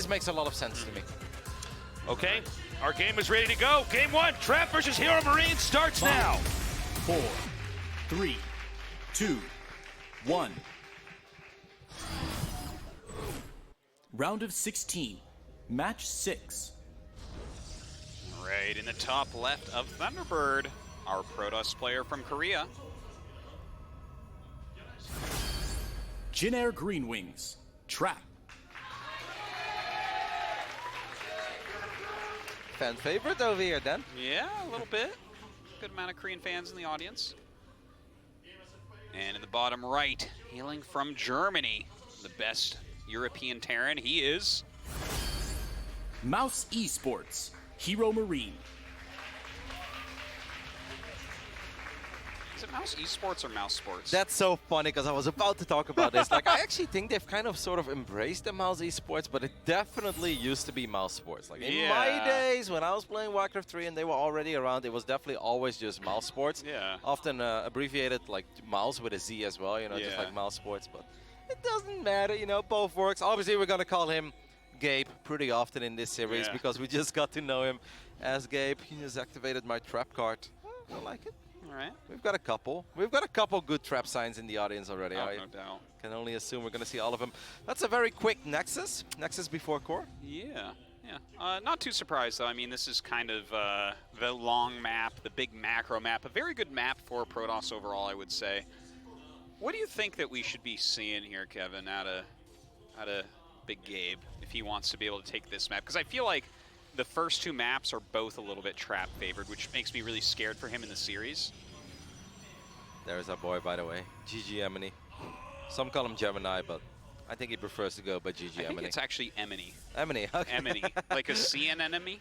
This makes a lot of sense to me. Okay, our game is ready to go. Game 1, Trap versus HeRoMaRiNe starts now. 4, 3, 2, 1. Round of 16, match 6. Right in the top left of Thunderbird, our Protoss player from Korea. Jin Air Green Wings, Trap. Fan favorite over here, then. Yeah, a little bit. Good amount of Korean fans in the audience. And in the bottom right, hailing from Germany, the best European Terran, he is Mouse Esports, HeRoMaRiNe. Is it Mouse Esports or Mouse Sports? That's so funny because I was about to talk about this. Like, I actually think they've kind of sort of embraced the Mouse Esports, but it definitely used to be Mouse Sports. Like in my days when I was playing Warcraft 3 and they were already around, it was definitely always just Mouse Sports. Yeah. Often abbreviated like Mouse with a Z as well, you know, just like Mouse Sports. But it doesn't matter, you know, both works. Obviously, we're gonna call him Gabe pretty often in this series because we just got to know him as Gabe. He has activated my trap card. I like it. All right. We've got a couple. We've got a couple good trap signs in the audience already. Oh, I no doubt. can only assume we're going to see all of them. That's a very quick Nexus. Nexus before core. Yeah, yeah. Not too surprised, though. I mean, this is kind of the long map, the big macro map. A very good map for Protoss overall, I would say. What do you think that we should be seeing here, Kevin, out of Big Gabe, if he wants to be able to take this map? Because I feel like the first two maps are both a little bit trap favored, which makes me really scared for him in the series. There's our boy, by the way. GG Emini. Some call him Gemini, but I think he prefers to go by GG Emini. I think it's actually Emini. Emini, okay. Emini, like a CN enemy?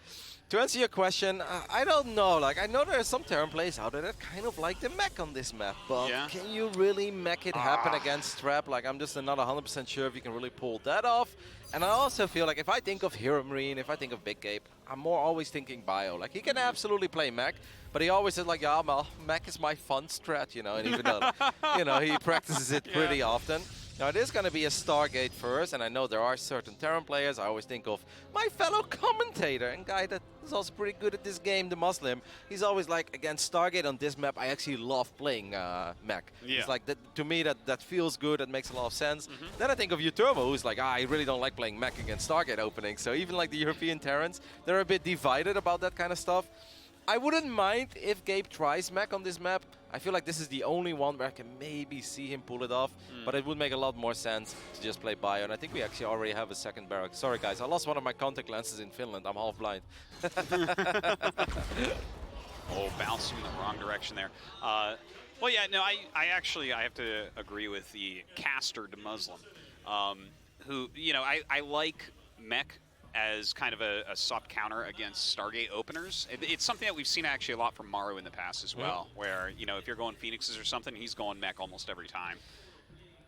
To answer your question, I don't know. Like, I know there are some Terran players out there that kind of like the mech on this map, but can you really mech it happen against Trap? Like, I'm just not 100% sure if you can really pull that off. And I also feel like if I think of HeRoMaRiNe, if I think of Big Gabe, I'm more always thinking Bio. Like, he can absolutely play mech, but he always says like, yeah, well, mech is my fun strat, you know, and even though, you know, he practices it pretty often. Now, it is going to be a Stargate first, and I know there are certain Terran players. I always think of my fellow commentator and guy that is also pretty good at this game, the Muslim. He's always like, against Stargate on this map, I actually love playing mech. It's like, that, to me, that feels good, that makes a lot of sense. Then I think of Uturbo, who's like, I really don't like playing mech against Stargate opening. So even like the European Terrans, they're a bit divided about that kind of stuff. I wouldn't mind if Gabe tries mech on this map. I feel like this is the only one where I can maybe see him pull it off, but it would make a lot more sense to just play Bio. And I think we actually already have a second barrack. Sorry guys, I lost one of my contact lenses in Finland. I'm half blind. Oh, bouncing in the wrong direction there. Well, yeah, no, I actually have to agree with the castered Muslim, who, you know, I like mech as kind of a soft counter against Stargate openers. It's something that we've seen actually a lot from Maru in the past as well, where, you know, if you're going Phoenixes or something, he's going mech almost every time.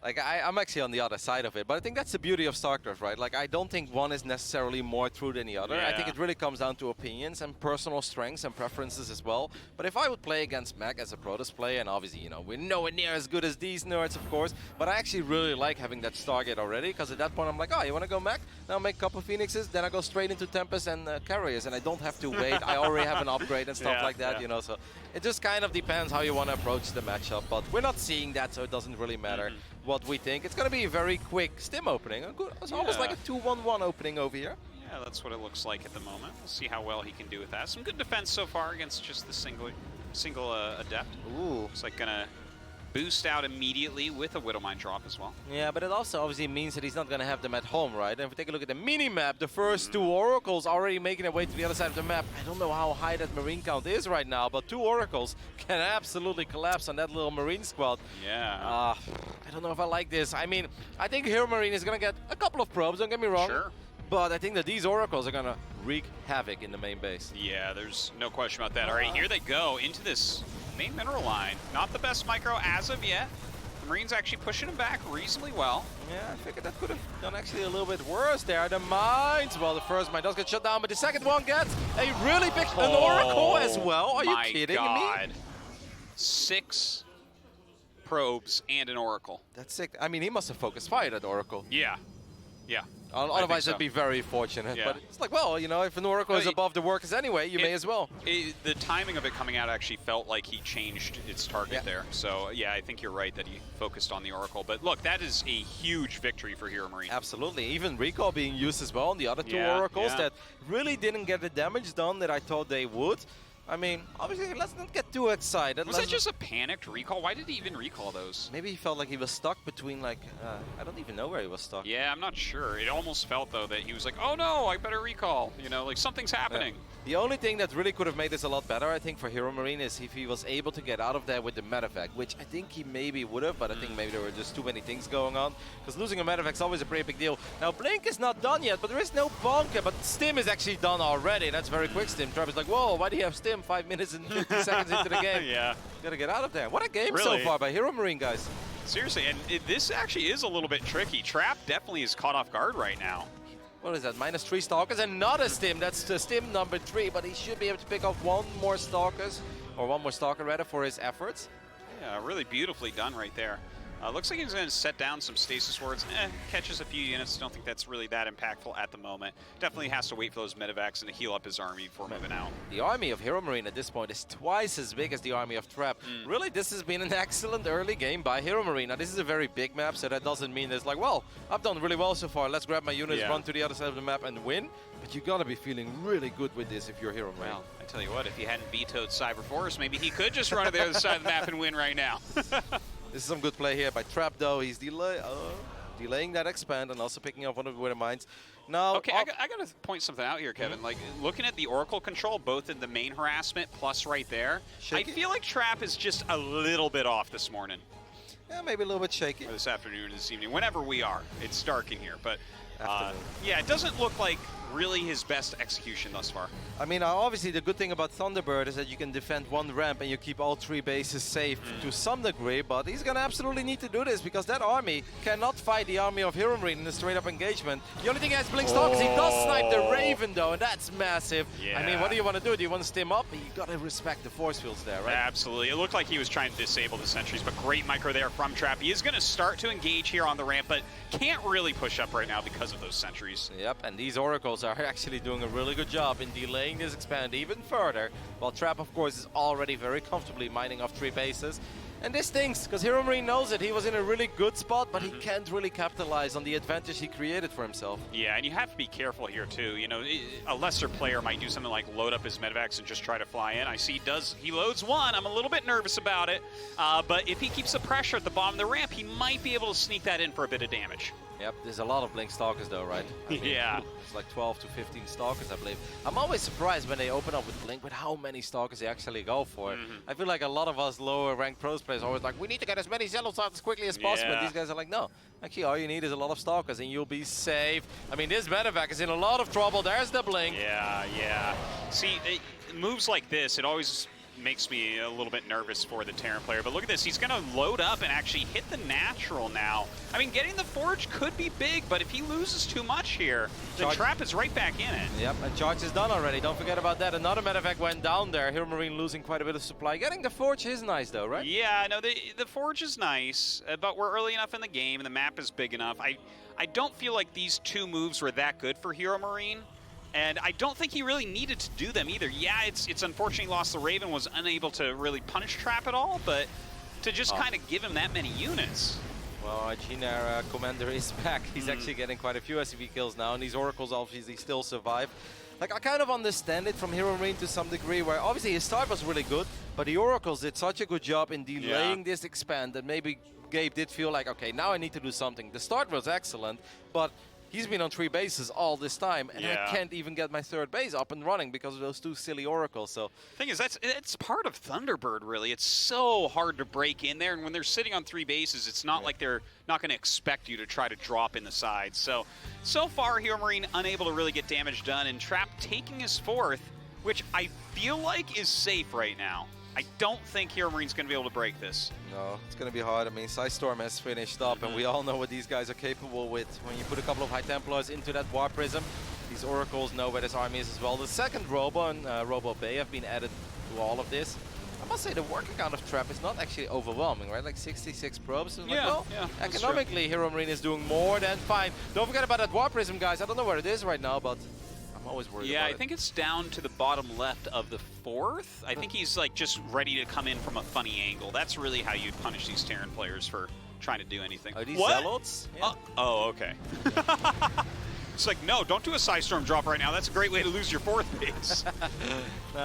Like, I'm actually on the other side of it, but I think that's the beauty of Starcraft, right? Like, I don't think one is necessarily more true than the other. I think it really comes down to opinions and personal strengths and preferences as well. But if I would play against mech as a Protoss player, and obviously, you know, we're nowhere near as good as these nerds, of course, but I actually really like having that Stargate already, because at that point I'm like, oh, you want to go mech? Now make a couple Phoenixes, then I go straight into Tempest and Carriers, and I don't have to wait. I already have an upgrade and stuff like that, you know, so it just kind of depends how you want to approach the matchup, but we're not seeing that, so it doesn't really matter what we think. It's going to be a very quick stim opening. It's almost like a 2-1-1 opening over here. Yeah, that's what it looks like at the moment. We'll see how well he can do with that. Some good defense so far against just the single Adept. Ooh. Looks like gonna boost out immediately with a Widowmine drop as well. Yeah, but it also obviously means that he's not going to have them at home, right? And if we take a look at the mini-map, the first two Oracles already making their way to the other side of the map. I don't know how high that Marine count is right now, but 2 Oracles can absolutely collapse on that little Marine squad. Yeah. I don't know if I like this. I mean, I think HeRoMaRiNe is going to get a couple of probes, don't get me wrong. Sure. But I think that these Oracles are going to wreak havoc in the main base. Yeah, there's no question about that. All right, here they go into this main mineral line. Not the best micro as of yet. The Marines actually pushing him back reasonably well. Yeah, I figured that could have done actually a little bit worse there. The mines, well, the first mine does get shut down, but the second one gets a really big an Oracle as well. Are you kidding me? 6 probes and an Oracle. That's sick. I mean, he must have focused fire, that Oracle. Yeah. Yeah. Otherwise, that'd be very fortunate. Yeah. But it's like, well, you know, if an Oracle is above the workers anyway, you may as well. The timing of it coming out actually felt like he changed its target there. So, yeah, I think you're right that he focused on the Oracle. But look, that is a huge victory for HeRoMaRiNe. Absolutely. Even recall being used as well on the other two Oracles that really didn't get the damage done that I thought they would. I mean, obviously, let's not get too excited. Was that just a panicked recall? Why did he even recall those? Maybe he felt like he was stuck between, like, I don't even know where he was stuck. Yeah, I'm not sure. It almost felt, though, that he was like, oh, no, I better recall. You know, like, something's happening. Yeah. The only thing that really could have made this a lot better, I think, for HeRoMaRiNe is if he was able to get out of there with the medevac, which I think he maybe would have, but I think maybe there were just too many things going on. Because losing a medevac is always a pretty big deal. Now, Blink is not done yet, but there is no bunker. But Stim is actually done already. That's very quick, Stim. Travis like, whoa, why do you have Stim 5 minutes and 50 seconds into the game? Yeah. Gotta get out of there. What a game so far by HeRoMaRiNe, guys. Seriously, and this actually is a little bit tricky. Trap definitely is caught off guard right now. What is that? -3 Stalkers and not a Stim. That's the Stim number 3, but he should be able to pick up one more Stalkers, or one more Stalker rather, for his efforts. Yeah, really beautifully done right there. Looks like he's going to set down some stasis wards. Catches a few units. Don't think that's really that impactful at the moment. Definitely has to wait for those medevacs and to heal up his army before moving out. The army of HeRoMaRiNe at this point is twice as big as the army of Trap. Really, this has been an excellent early game by HeRoMaRiNe. Now, this is a very big map, so that doesn't mean it's like, well, I've done really well so far. Let's grab my units, run to the other side of the map and win. But you gotta be feeling really good with this if you're HeRoMaRiNe. Well, I tell you what, if he hadn't vetoed Cyber Force, maybe he could just run to the other side of the map and win right now. This is some good play here by Trap, though. He's delaying that expand and also picking up one of the Winter Mines. Now, okay, I got to point something out here, Kevin. Like, looking at the Oracle control, both in the main harassment plus right there, I feel like Trap is just a little bit off this morning. Yeah, maybe a little bit shaky. Or this afternoon, this evening, whenever we are. It's dark in here, but yeah, it doesn't look like really his best execution thus far. I mean, obviously the good thing about Thunderbird is that you can defend one ramp and you keep all 3 bases safe to some degree, but he's going to absolutely need to do this because that army cannot fight the army of HeRoMaRiNe in a straight-up engagement. The only thing he has Blink Stalkers, he does snipe the Raven, though, and that's massive. Yeah. I mean, what do you want to do? Do you want to stim up? You got to respect the force fields there, right? Absolutely. It looked like he was trying to disable the sentries, but great micro there from Trap. He is going to start to engage here on the ramp, but can't really push up right now because of those sentries. Yep, and these Oracles are actually doing a really good job in delaying this expand even further, while Trap, of course, is already very comfortably mining off 3 bases. And this stinks, because HeRoMaRiNe knows it. He was in a really good spot, but he can't really capitalize on the advantage he created for himself. Yeah, and you have to be careful here, too. You know, a lesser player might do something like load up his medevacs and just try to fly in. I see he loads one. I'm a little bit nervous about it. But if he keeps the pressure at the bottom of the ramp, he might be able to sneak that in for a bit of damage. Yep, there's a lot of Blink Stalkers though, right? I mean, yeah. It's like 12 to 15 Stalkers, I believe. I'm always surprised when they open up with Blink with how many Stalkers they actually go for. I feel like a lot of us lower ranked pros players are always like, we need to get as many Zealots out as quickly as possible. Yeah. These guys are like, no. Actually, all you need is a lot of Stalkers and you'll be safe. I mean, this medevac is in a lot of trouble. There's the Blink. Yeah, yeah. See, moves like this, it always makes me a little bit nervous for the Terran player. But look at this, he's going to load up and actually hit the natural now. I mean, getting the Forge could be big, but if he loses too much here, the Trap is right back in it. Yep, and Charge is done already. Don't forget about that. Another medevac went down there. HeRoMaRiNe losing quite a bit of supply. Getting the Forge is nice though, right? Yeah, no, the Forge is nice, but we're early enough in the game and the map is big enough. I don't feel like these 2 moves were that good for HeRoMaRiNe. And I don't think he really needed to do them either. Yeah, it's unfortunate he lost the Raven, was unable to really punish Trap at all, but to just kind of give him that many units. Well, our Gina commander is back. He's actually getting quite a few SCV kills now, and these Oracles obviously still survive. Like, I kind of understand it from HeRoMaRiNe to some degree, where obviously his start was really good, but the Oracles did such a good job in delaying this expand that maybe Gabe did feel like, okay, now I need to do something. The start was excellent, but he's been on 3 bases all this time, and I can't even get my 3rd base up and running because of those 2 silly Oracles. So, thing is, it's part of Thunderbird, really. It's so hard to break in there, and when they're sitting on 3 bases, it's not like they're not going to expect you to try to drop in the sides. So far, HeRoMaRiNe unable to really get damage done, and Trap taking his 4th, which I feel like is safe right now. I don't think HeRoMaRiNe's going to be able to break this. No, it's going to be hard. I mean, Storm has finished up, and we all know what these guys are capable with. When you put a couple of High Templars into that War Prism, these Oracles know where this army is as well. The second Robo and Robo Bay have been added to all of this. I must say the work account of Trap is not actually overwhelming, right? Like 66 probes. Like, Yeah, well, yeah, that's economically, HeRoMaRiNe is doing more than fine. Don't forget about that Warp Prism, guys. I don't know where it is right now, but I'm always worried about it. Yeah, I think it's down to the bottom left of the 4th. I think he's like just ready to come in from a funny angle. That's really how you punish these Terran players for trying to do anything. Are these what? Zealots? Yeah. Oh, okay. It's like, no, don't do a Psystorm drop right now. That's a great way to lose your 4th base.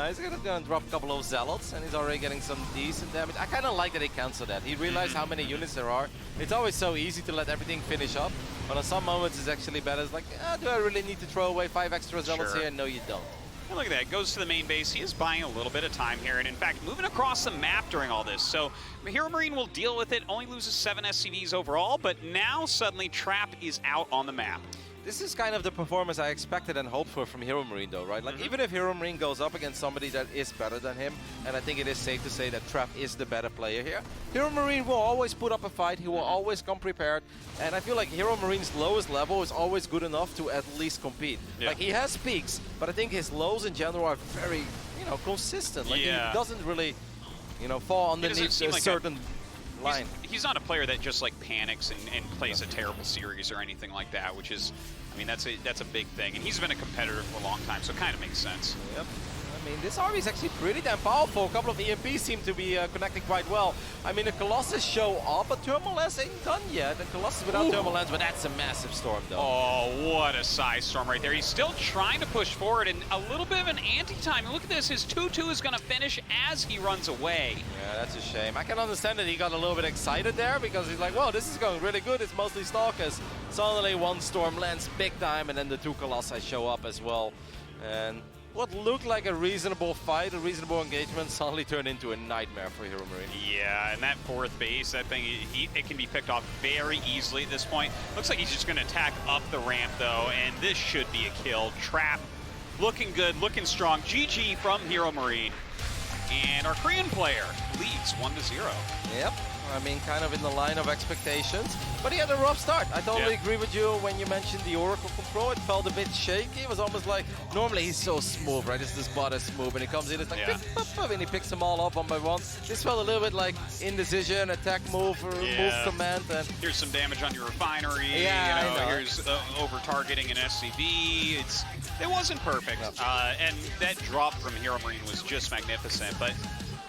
He's gonna drop a couple of Zealots, and he's already getting some decent damage. I kind of like that he cancelled that. He realized how many units there are. It's always so easy to let everything finish up, but on some moments it's actually better. It's like, do I really need to throw away 5 extra Zealots here? No, you don't. And look at that, goes to the main base. He is buying a little bit of time here, and in fact, moving across the map during all this. So HeRoMaRiNe will deal with it, only loses 7 SCVs overall, but now suddenly Trap is out on the map. This is kind of the performance I expected and hoped for from HeRoMaRiNe, though, right? Like, even if HeRoMaRiNe goes up against somebody that is better than him, and I think it is safe to say that Trap is the better player here, HeRoMaRiNe will always put up a fight. He will always come prepared, and I feel like HeRoMaRiNe's lowest level is always good enough to at least compete. Yeah. Like, he has peaks, but I think his lows in general are very, consistent. Like, he doesn't really, fall underneath a certain line. He's not a player that just like panics and plays a terrible series or anything like that, which is, I mean, that's a big thing. And he's been a competitor for a long time, so it kind of makes sense. Yep. I mean, this army is actually pretty damn powerful. A couple of EMPs seem to be connecting quite well. I mean, the Colossus show up, but Thermalence ain't done yet. The Colossus without Thermalence, but that's a massive storm, though. Oh, what a size storm right there. He's still trying to push forward, and a little bit of an anti-time. And look at this, his 2-2 is going to finish as he runs away. Yeah, that's a shame. I can understand that he got a little bit excited there, because he's like, whoa, this is going really good. It's mostly Stalkers. Suddenly one storm lands big time, and then the 2 Colossi show up as well. And what looked like a reasonable fight, a reasonable engagement, suddenly turned into a nightmare for HeRoMaRiNe. Yeah, and that 4th base, that thing, it can be picked off very easily at this point. Looks like he's just going to attack up the ramp, though, and this should be a kill. Trap, looking good, looking strong. GG from HeRoMaRiNe. And our Korean player leads 1-0. Yep. I mean, kind of in the line of expectations, but he had a rough start. I totally agree with you when you mentioned the Oracle control. It felt a bit shaky. It was almost like, normally he's so smooth, right? It's this butter smooth, and he comes in, it's like, and he picks them all up one by one. This felt a little bit like indecision, attack move, or move command. And here's some damage on your refinery. Yeah, I know. Here's over-targeting an SCV. It wasn't perfect, and that drop from HeRoMaRiNe was just magnificent, but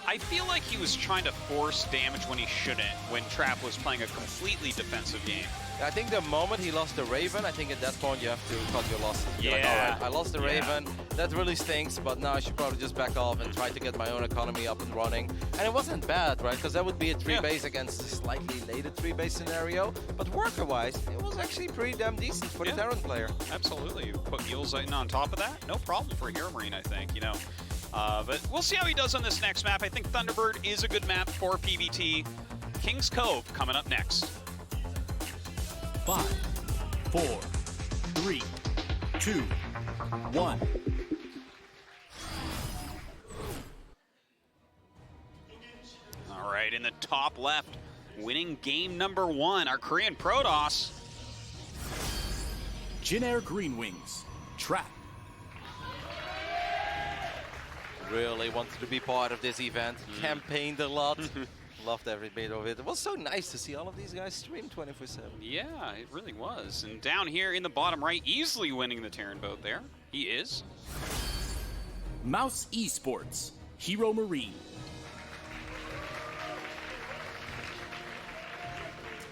I feel like he was trying to force damage when he shouldn't, when Trap was playing a completely defensive game. I think the moment he lost the Raven, I think at that point you have to cut your losses. Yeah. Like, all right, I lost the Raven, that really stinks, but now I should probably just back off and try to get my own economy up and running. And it wasn't bad, right? Because that would be a 3-base against a slightly later 3-base scenario. But worker-wise, it was actually pretty damn decent for the Terran player. Absolutely. You put Mules in on top of that, no problem for HeRoMaRiNe, I think, but we'll see how he does on this next map. I think Thunderbird is a good map for PvT. King's Cove coming up next. 5, 4, 3, 2, 1. All right, in the top left, winning game number 1, our Korean Protoss. Jin Air Green Wings, Trap. Really wanted to be part of this event. Campaigned a lot. Loved every bit of it. It was so nice to see all of these guys stream 24/7. Yeah, it really was. And down here in the bottom right, easily winning the Terran vote there. He is. Mouse Esports, HeRoMaRiNe.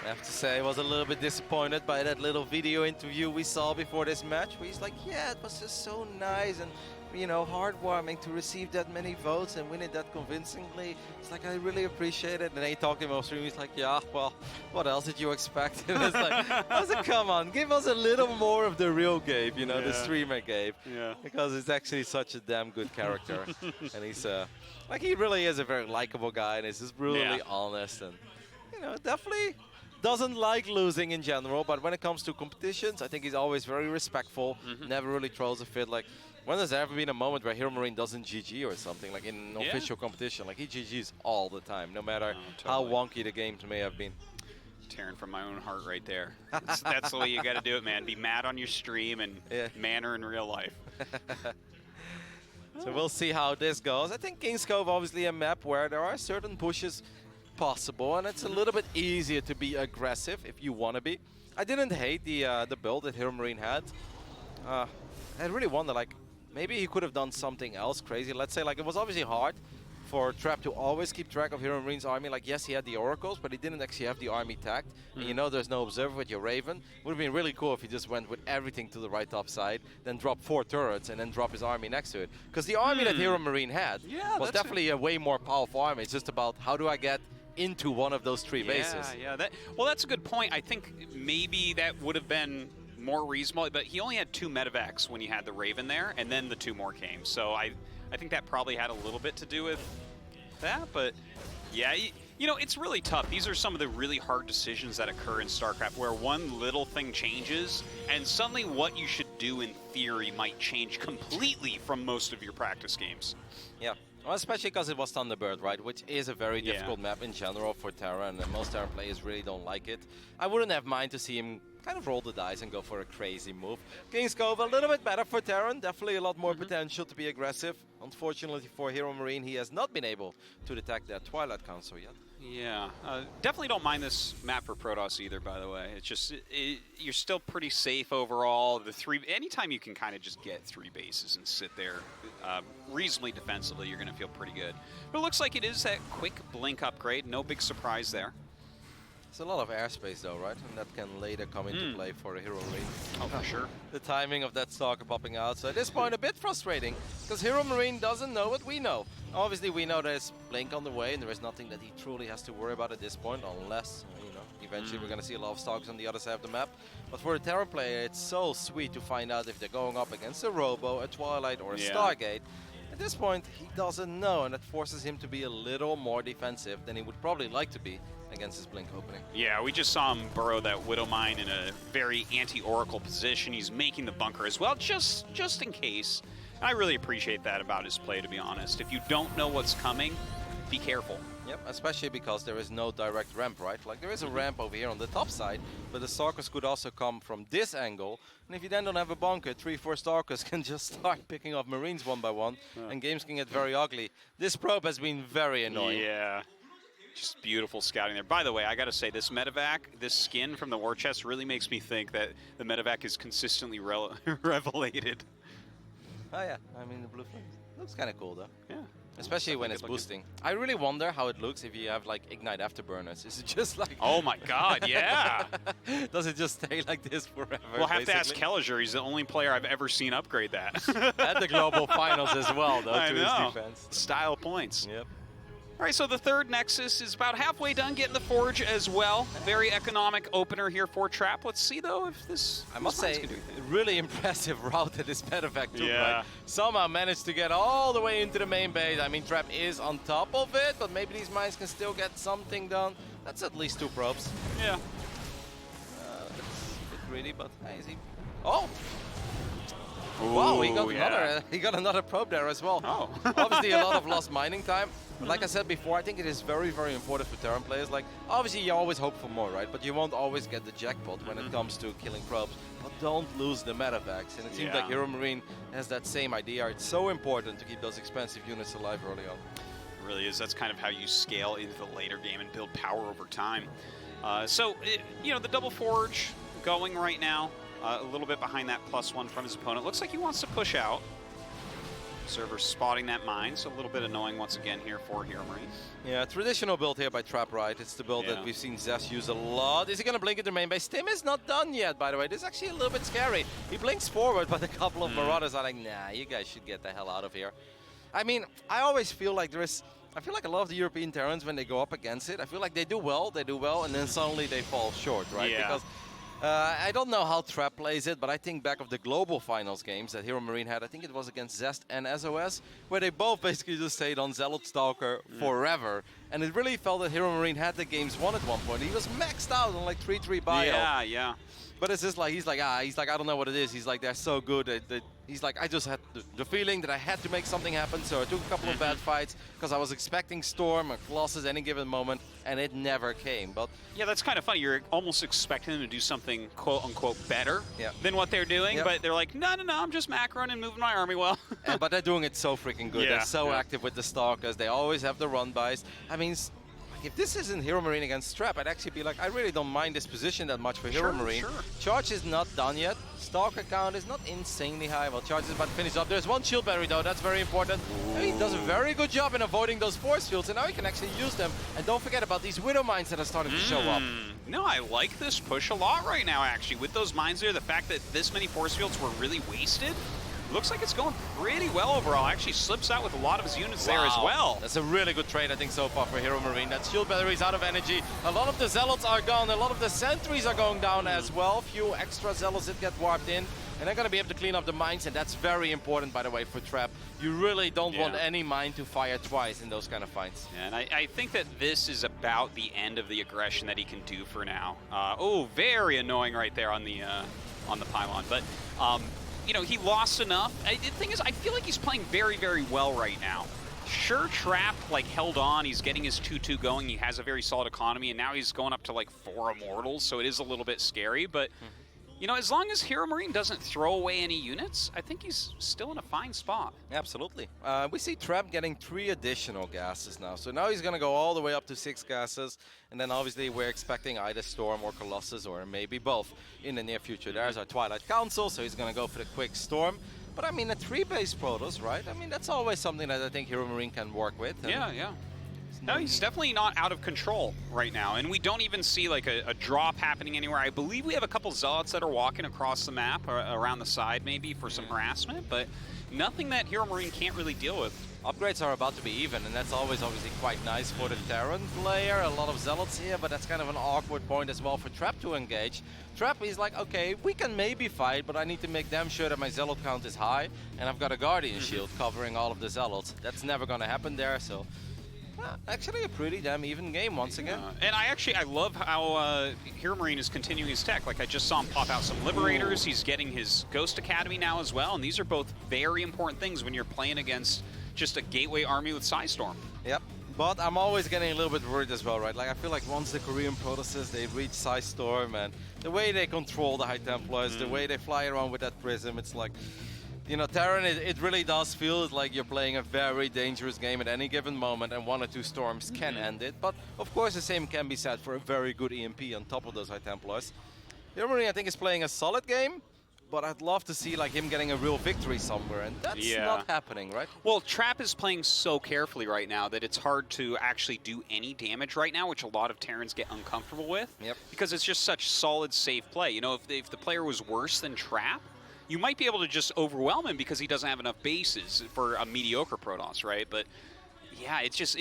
I have to say I was a little bit disappointed by that little video interview we saw before this match, where he's like, yeah, it was just so nice and, heartwarming to receive that many votes and win it that convincingly. It's like, I really appreciate it. And then he talked to him off stream, he's like, yeah, well, what else did you expect? And it's like, I was like, come on, give us a little more of the real Gabe, the streamer Gabe. Yeah. Because it's actually such a damn good character. And he's, he really is a very likable guy, and he's just brutally honest and, definitely doesn't like losing in general, but when it comes to competitions, I think he's always very respectful, never really throws a fit. Like, when has there ever been a moment where HeRoMaRiNe doesn't GG or something, like in official competition? Like, he GGs all the time, no matter how wonky the games may have been. Tearing from my own heart right there. That's the way you got to do it, man. Be mad on your stream and manner in real life. So we'll see how this goes. I think King's Cove obviously a map where there are certain pushes possible, and it's a little bit easier to be aggressive if you want to be. I didn't hate the build that HeRoMaRiNe had. I really wonder, like, maybe he could have done something else crazy. Let's say, like, it was obviously hard for Trap to always keep track of HeRoMaRiNe's army. Like, yes, he had the Oracles, but he didn't actually have the army tagged. And you know there's no Observer with your Raven. Would have been really cool if he just went with everything to the right top side, then drop 4 turrets, and then drop his army next to it. Because the army that HeRoMaRiNe had was definitely a way more powerful army. It's just about how do I get into one of those 3 bases. Yeah, well, that's a good point. I think maybe that would have been more reasonable, but he only had 2 medevacs when he had the Raven there, and then the 2 more came. So I think that probably had a little bit to do with that, but yeah, you know, it's really tough. These are some of the really hard decisions that occur in StarCraft where one little thing changes and suddenly what you should do in theory might change completely from most of your practice games. Yeah, well, especially because it was Thunderbird, right? Which is a very difficult map in general for Terra, and most Terra players really don't like it. I wouldn't have mind to see him kind of roll the dice and go for a crazy move. King's Cove, a little bit better for Terran, definitely a lot more potential to be aggressive. Unfortunately for HeRoMaRiNe, he has not been able to detect that Twilight Council yet. Yeah, definitely don't mind this map for Protoss either, by the way. It's just, you're still pretty safe overall. Anytime you can kind of just get 3 bases and sit there reasonably defensively, you're going to feel pretty good. But it looks like it is that quick blink upgrade, no big surprise there. It's a lot of airspace though, right? And that can later come into play for HeRoMaRiNe. Oh, for sure. The timing of that Stalker popping out. So at this point, a bit frustrating, because HeRoMaRiNe doesn't know what we know. Obviously, we know there's Blink on the way, and there is nothing that he truly has to worry about at this point, unless, you know, eventually we're going to see a lot of Stalkers on the other side of the map. But for a Terran player, it's so sweet to find out if they're going up against a Robo, a Twilight, or a Stargate. At this point, he doesn't know, and that forces him to be a little more defensive than he would probably like to be against his Blink opening. Yeah, we just saw him burrow that Widow Mine in a very anti-Oracle position. He's making the bunker as well, just in case. I really appreciate that about his play, to be honest. If you don't know what's coming, be careful. Yep, especially because there is no direct ramp, right? Like, there is a ramp over here on the top side, but the Stalkers could also come from this angle. And if you then don't have a bunker, 3-4 Stalkers can just start picking off Marines one by one, and games can get very ugly. This probe has been very annoying. Yeah. Just beautiful scouting there. By the way, I got to say, this medevac, this skin from the war chest really makes me think that the medevac is consistently revelated. Oh yeah, I mean, the blue flame looks kind of cool though. Yeah. Especially when it's boosting. I really wonder how it looks if you have like Ignite Afterburners. Is it just like... Oh my god, yeah! Does it just stay like this forever? We'll have to ask Kelliger. He's the only player I've ever seen upgrade that. At the global finals as well, though, to his defense. Style points. Yep. All right, so the third Nexus is about halfway done getting the Forge as well. Very economic opener here for Trap. Let's see, though, if this... I must say, really impressive route that this medevac took. Yeah. Right? Somehow managed to get all the way into the main base. I mean, Trap is on top of it, but maybe these mines can still get something done. That's at least 2 probes. Yeah. That's a bit greedy, but hey, is he... Oh! Ooh, wow, he got another probe there as well. Oh. Obviously, a lot of lost mining time. But like I said before, I think it is very, very important for Terran players. Like, obviously, you always hope for more, right? But you won't always get the jackpot when it comes to killing probes. But don't lose the medevacs. And it seems like HeRoMaRiNe has that same idea. It's so important to keep those expensive units alive early on. It really is. That's kind of how you scale into the later game and build power over time. You know, the double Forge going right now. A little bit behind that +1 from his opponent. Looks like he wants to push out. Observer spotting that mine, so a little bit annoying once again here for HeRoMaRiNe. Yeah, traditional build here by Trap, right? It's the build that we've seen Zest use a lot. Is he going to blink at the main base? Tim is not done yet, by the way. This is actually a little bit scary. He blinks forward, but a couple of Marauders are like, nah, you guys should get the hell out of here. I mean, I always feel like I feel like a lot of the European Terrans, when they go up against it, I feel like they do well, and then suddenly they fall short, right? Yeah. Because I don't know how Trap plays it, but I think back of the global finals games that HeRoMaRiNe had, I think it was against Zest and SOS, where they both basically just stayed on Zealot Stalker forever. And it really felt that HeRoMaRiNe had the games won at one point. He was maxed out on like 3-3 bio. Yeah, yeah. But it's just like, he's like, I don't know what it is. He's like, they're so good. He's like, I just had the feeling that I had to make something happen, so I took a couple of bad fights because I was expecting Storm or Colossus any given moment, and it never came. But yeah, that's kind of funny. You're almost expecting them to do something quote-unquote better than what they're doing, but they're like, no, I'm just macroing and moving my army well. But they're doing it so freaking good. They're so active with the Stalkers. They always have the run buys. I mean, if this isn't HeRoMaRiNe against Trap, I'd actually be like, I really don't mind this position that much for HeRoMaRiNe. Sure. Charge is not done yet. Stalker count is not insanely high. Well, Charge is about to finish up. There's one shield battery though, that's very important. He does a very good job in avoiding those force fields, and now he can actually use them. And don't forget about these Widow Mines that are starting to show up. No, I like this push a lot right now, actually. With those mines there, the fact that this many force fields were really wasted, looks like it's going pretty well overall. Actually slips out with a lot of his units there as well. That's a really good trade, I think, so far for HeRoMaRiNe. That shield battery is out of energy. A lot of the Zealots are gone. A lot of the sentries are going down as well. Few extra Zealots that get warped in. And they're going to be able to clean up the mines, and that's very important, by the way, for Trap. You really don't want any mine to fire twice in those kind of fights. Yeah, and I think that this is about the end of the aggression that he can do for now. Oh, very annoying right there on the pylon. But you know, he lost enough. The thing is, I feel like he's playing very, very well right now. Sure, Trap like held on. He's getting his 2-2 going. He has a very solid economy, and now he's going up to like 4 Immortals, so it is a little bit scary. But you know, as long as HeRoMaRiNe doesn't throw away any units, I think he's still in a fine spot. Absolutely. We see Trap getting 3 additional gases now. So now he's going to go all the way up to 6 gases. And then obviously we're expecting either Storm or Colossus, or maybe both in the near future. There's our Twilight Council, so he's going to go for the quick Storm. But I mean, a 3-base Protoss, right? I mean, that's always something that I think HeRoMaRiNe can work with. Yeah. No, he's definitely not out of control right now, and we don't even see like a drop happening anywhere. I believe we have a couple Zealots that are walking across the map, or around the side maybe, for some harassment, but nothing that HeRoMaRiNe can't really deal with. Upgrades are about to be even, and that's always obviously quite nice for the Terran player. A lot of Zealots here, but that's kind of an awkward point as well for Trap to engage. Trap is like, okay, we can maybe fight, but I need to make damn sure that my Zealot count is high, and I've got a Guardian Shield covering all of the Zealots. That's never going to happen there, so... actually a pretty damn even game once again. And I love how HeRoMaRiNe is continuing his tech. Like, I just saw him pop out some Liberators. He's getting his Ghost Academy now as well, and these are both very important things when you're playing against just a gateway army with Psystorm. Yep, but I'm always getting a little bit worried as well, right? Like, I feel like once the Korean Protosses, they reach Psystorm, and the way they control the High Templars, the way they fly around with that Prism, it's like... You know, Terran, it really does feel like you're playing a very dangerous game at any given moment, and 1 or 2 storms can end it. But, of course, the same can be said for a very good EMP on top of those High Templars. HeRoMaRiNe, I think, is playing a solid game, but I'd love to see like him getting a real victory somewhere, and that's not happening, right? Well, Trap is playing so carefully right now that it's hard to actually do any damage right now, which a lot of Terrans get uncomfortable with, because it's just such solid, safe play. You know, if the player was worse than Trap, you might be able to just overwhelm him because he doesn't have enough bases for a mediocre Protoss, right? But yeah, it's just...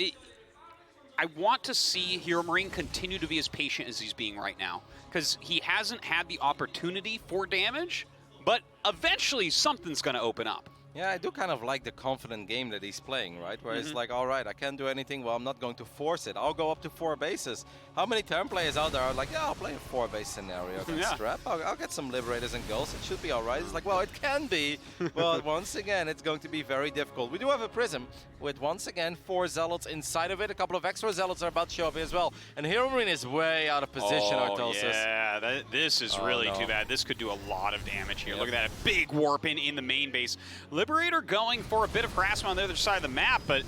I want to see HeRoMaRiNe continue to be as patient as he's being right now, because he hasn't had the opportunity for damage, but eventually something's going to open up. Yeah, I do kind of like the confident game that he's playing, right? Where it's like, all right, I can't do anything, well, I'm not going to force it. I'll go up to 4 bases. How many Terran players out there are like, yeah, I'll play a 4-base scenario against Trap. I'll get some Liberators and Ghosts. It should be all right. It's like, well, it can be, but once again, it's going to be very difficult. We do have a Prism with, once again, 4 Zealots inside of it. A couple of extra Zealots are about to show up here as well. And HeRoMaRiNe is way out of position, Artosis. Yeah, this is really too bad. This could do a lot of damage here. Look at that, a big warp in the main base. Liberator going for a bit of harassment on the other side of the map, but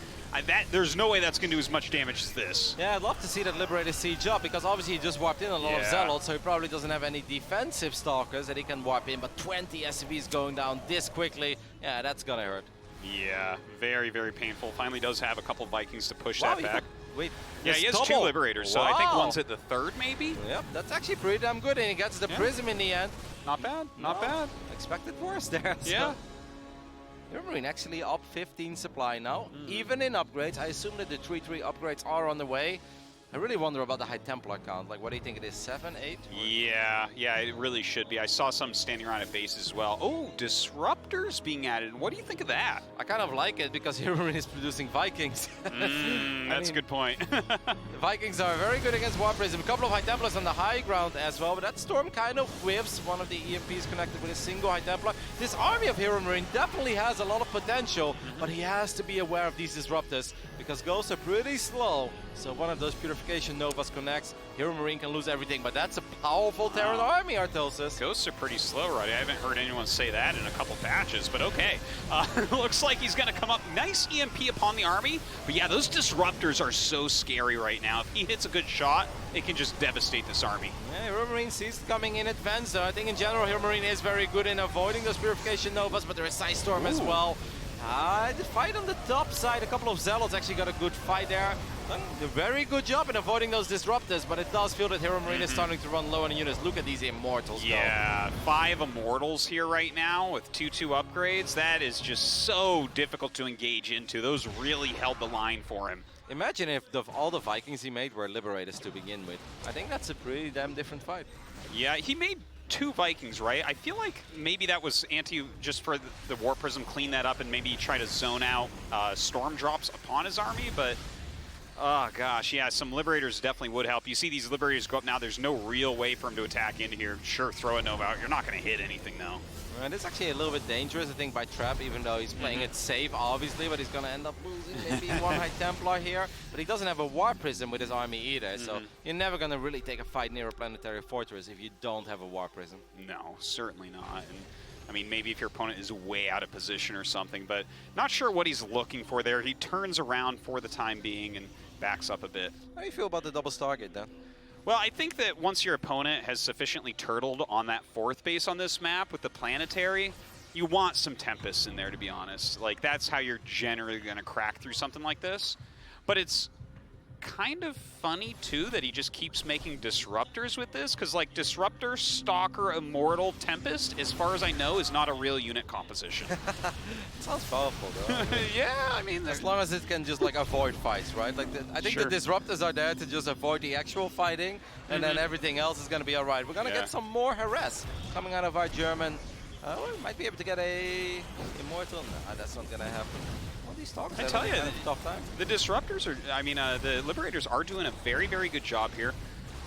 there's no way that's going to do as much damage as this. Yeah, I'd love to see that Liberator siege up, because obviously he just warped in a lot of Zealots, so he probably doesn't have any defensive Stalkers that he can warp in, but 20 SCVs going down this quickly, yeah, that's going to hurt. Yeah, very, very painful. Finally does have a couple Vikings to push that back. Wait, yeah, he has double. 2 Liberators, so I think one's at the 3rd, maybe? Yep, that's actually pretty damn good, and he gets the Prism in the end. Not bad, not bad. Expected worse there. Yeah. HeRoMaRiNe actually up 15 supply now, even in upgrades. I assume that the 3-3 upgrades are on the way. I really wonder about the High Templar count. Like, what do you think it is, 7, 8? Yeah, it really should be. I saw some standing around at base as well. Oh, Disruptors being added. What do you think of that? I kind of like it because HeRoMaRiNe is producing Vikings. That's a good point. The Vikings are very good against War Prism. A couple of High Templars on the high ground as well, but that Storm kind of whiffs one of the EMPs connected with a single High Templar. This army of HeRoMaRiNe definitely has a lot of potential, but he has to be aware of these Disruptors because Ghosts are pretty slow. So one of those Purification Novas connects, HeRoMaRiNe can lose everything, but that's a powerful Terran army, Artosis. Ghosts are pretty slow, right? I haven't heard anyone say that in a couple patches, but okay. Looks like he's going to come up. Nice EMP upon the army, but yeah, those Disruptors are so scary right now. If he hits a good shot, it can just devastate this army. Yeah, HeRoMaRiNe sees it coming in advance, though. I think in general, HeRoMaRiNe is very good in avoiding those Purification Novas, but there is Side Storm as well. The fight on the top side, a couple of Zealots actually got a good fight there. A very good job in avoiding those Disruptors, but it does feel that HeRoMaRiNe is starting to run low on the units. Look at these Immortals, Yeah, 5 Immortals here right now with 2/2 upgrades. That is just so difficult to engage into. Those really held the line for him. Imagine if all the Vikings he made were Liberators to begin with. I think that's a pretty damn different fight. Yeah, he made 2 Vikings, right? I feel like maybe that was just for the War Prism, clean that up and maybe try to zone out Storm drops upon his army, but oh gosh, yeah, some Liberators definitely would help. You see these Liberators go up now, there's no real way for him to attack into here. Sure, throw a Nova out, you're not going to hit anything though. And it's actually a little bit dangerous, I think, by Trap, even though he's playing it safe, obviously, but he's going to end up losing maybe one High Templar here. But he doesn't have a War Prism with his army either, so you're never going to really take a fight near a planetary fortress if you don't have a War Prism. No, certainly not. And, I mean, maybe if your opponent is way out of position or something, but not sure what he's looking for there. He turns around for the time being and backs up a bit. How do you feel about the double Stargate then? Well, I think that once your opponent has sufficiently turtled on that 4th base on this map with the planetary, you want some Tempests in there, to be honest. Like, that's how you're generally going to crack through something like this. But it's kind of funny, too, that he just keeps making Disruptors with this, because, like, Disruptor, Stalker, Immortal, Tempest, as far as I know, is not a real unit composition. It sounds powerful, though. Yeah, I mean... As long as it can just, like, avoid fights, right? Like, I think the Disruptors are there to just avoid the actual fighting, and then everything else is going to be all right. We're going to get some more harass coming out of our German. We might be able to get a Immortal. No, that's not going to happen. I tell you, the Disruptors are, I mean, the Liberators are doing a very, very good job here.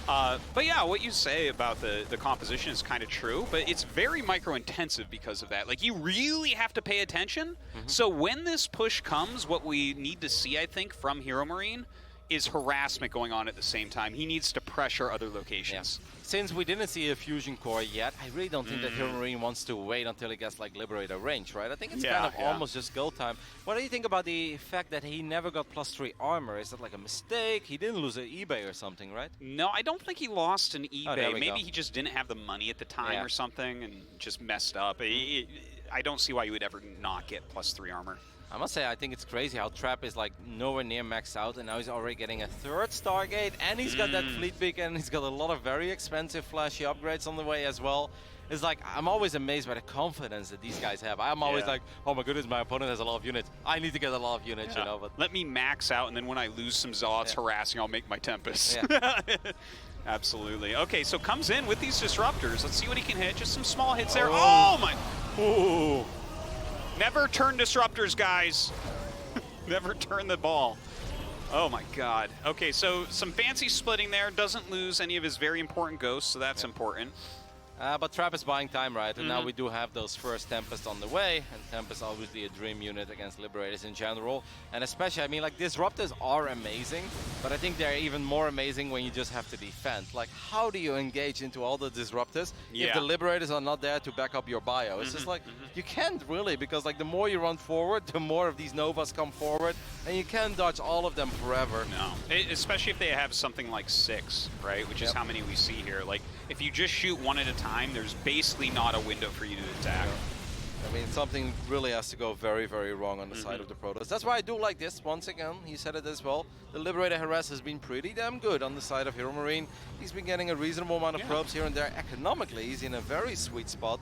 But yeah, what you say about the composition is kind of true, but it's very micro-intensive because of that. Like, you really have to pay attention. So when this push comes, what we need to see, I think, from HeRoMaRiNe is harassment going on at the same time. He needs to pressure other locations. Yeah. Since we didn't see a Fusion Core yet, I really don't think that HeRoMaRiNe wants to wait until he gets like Liberator range, right? I think it's kind of almost just go time. What do you think about the fact that he never got +3 armor? Is that like a mistake? He didn't lose an eBay or something, right? No, I don't think he lost an eBay. Maybe go. He just didn't have the money at the time or something and just messed up. I don't see why you would ever not get +3 armor. I must say, I think it's crazy how Trap is like nowhere near maxed out, and now he's already getting a 3rd Stargate, and he's got that Fleet Beacon, he's got a lot of very expensive flashy upgrades on the way as well. It's like, I'm always amazed by the confidence that these guys have. I'm always like, oh my goodness, my opponent has a lot of units. I need to get a lot of units, you know. But let me max out, and then when I lose some Zealots harassing, I'll make my Tempest. Absolutely. Okay, so comes in with these Disruptors. Let's see what he can hit. Just some small hits there. Oh my! Ooh. Never turn Disruptors, guys. Never turn the ball. Oh my god. Okay, so some fancy splitting there. Doesn't lose any of his very important ghosts, so that's important. But Trap is buying time, right? And now we do have those first Tempest on the way. And Tempest obviously a dream unit against Liberators in general. And especially, I mean, like, Disruptors are amazing. But I think they're even more amazing when you just have to defend. Like, how do you engage into all the Disruptors if the Liberators are not there to back up your bio? It's just like, you can't really, because like the more you run forward, the more of these Novas come forward. And you can't dodge all of them forever. No, especially if they have something like 6, right? Which is how many we see here. Like, if you just shoot one at a time, there's basically not a window for you to attack. I mean, something really has to go very, very wrong on the side of the Protoss. That's why I do like this. Once again, he said it as well. The Liberator Harass has been pretty damn good on the side of HeRoMaRiNe. He's been getting a reasonable amount of probes here and there. Economically, he's in a very sweet spot.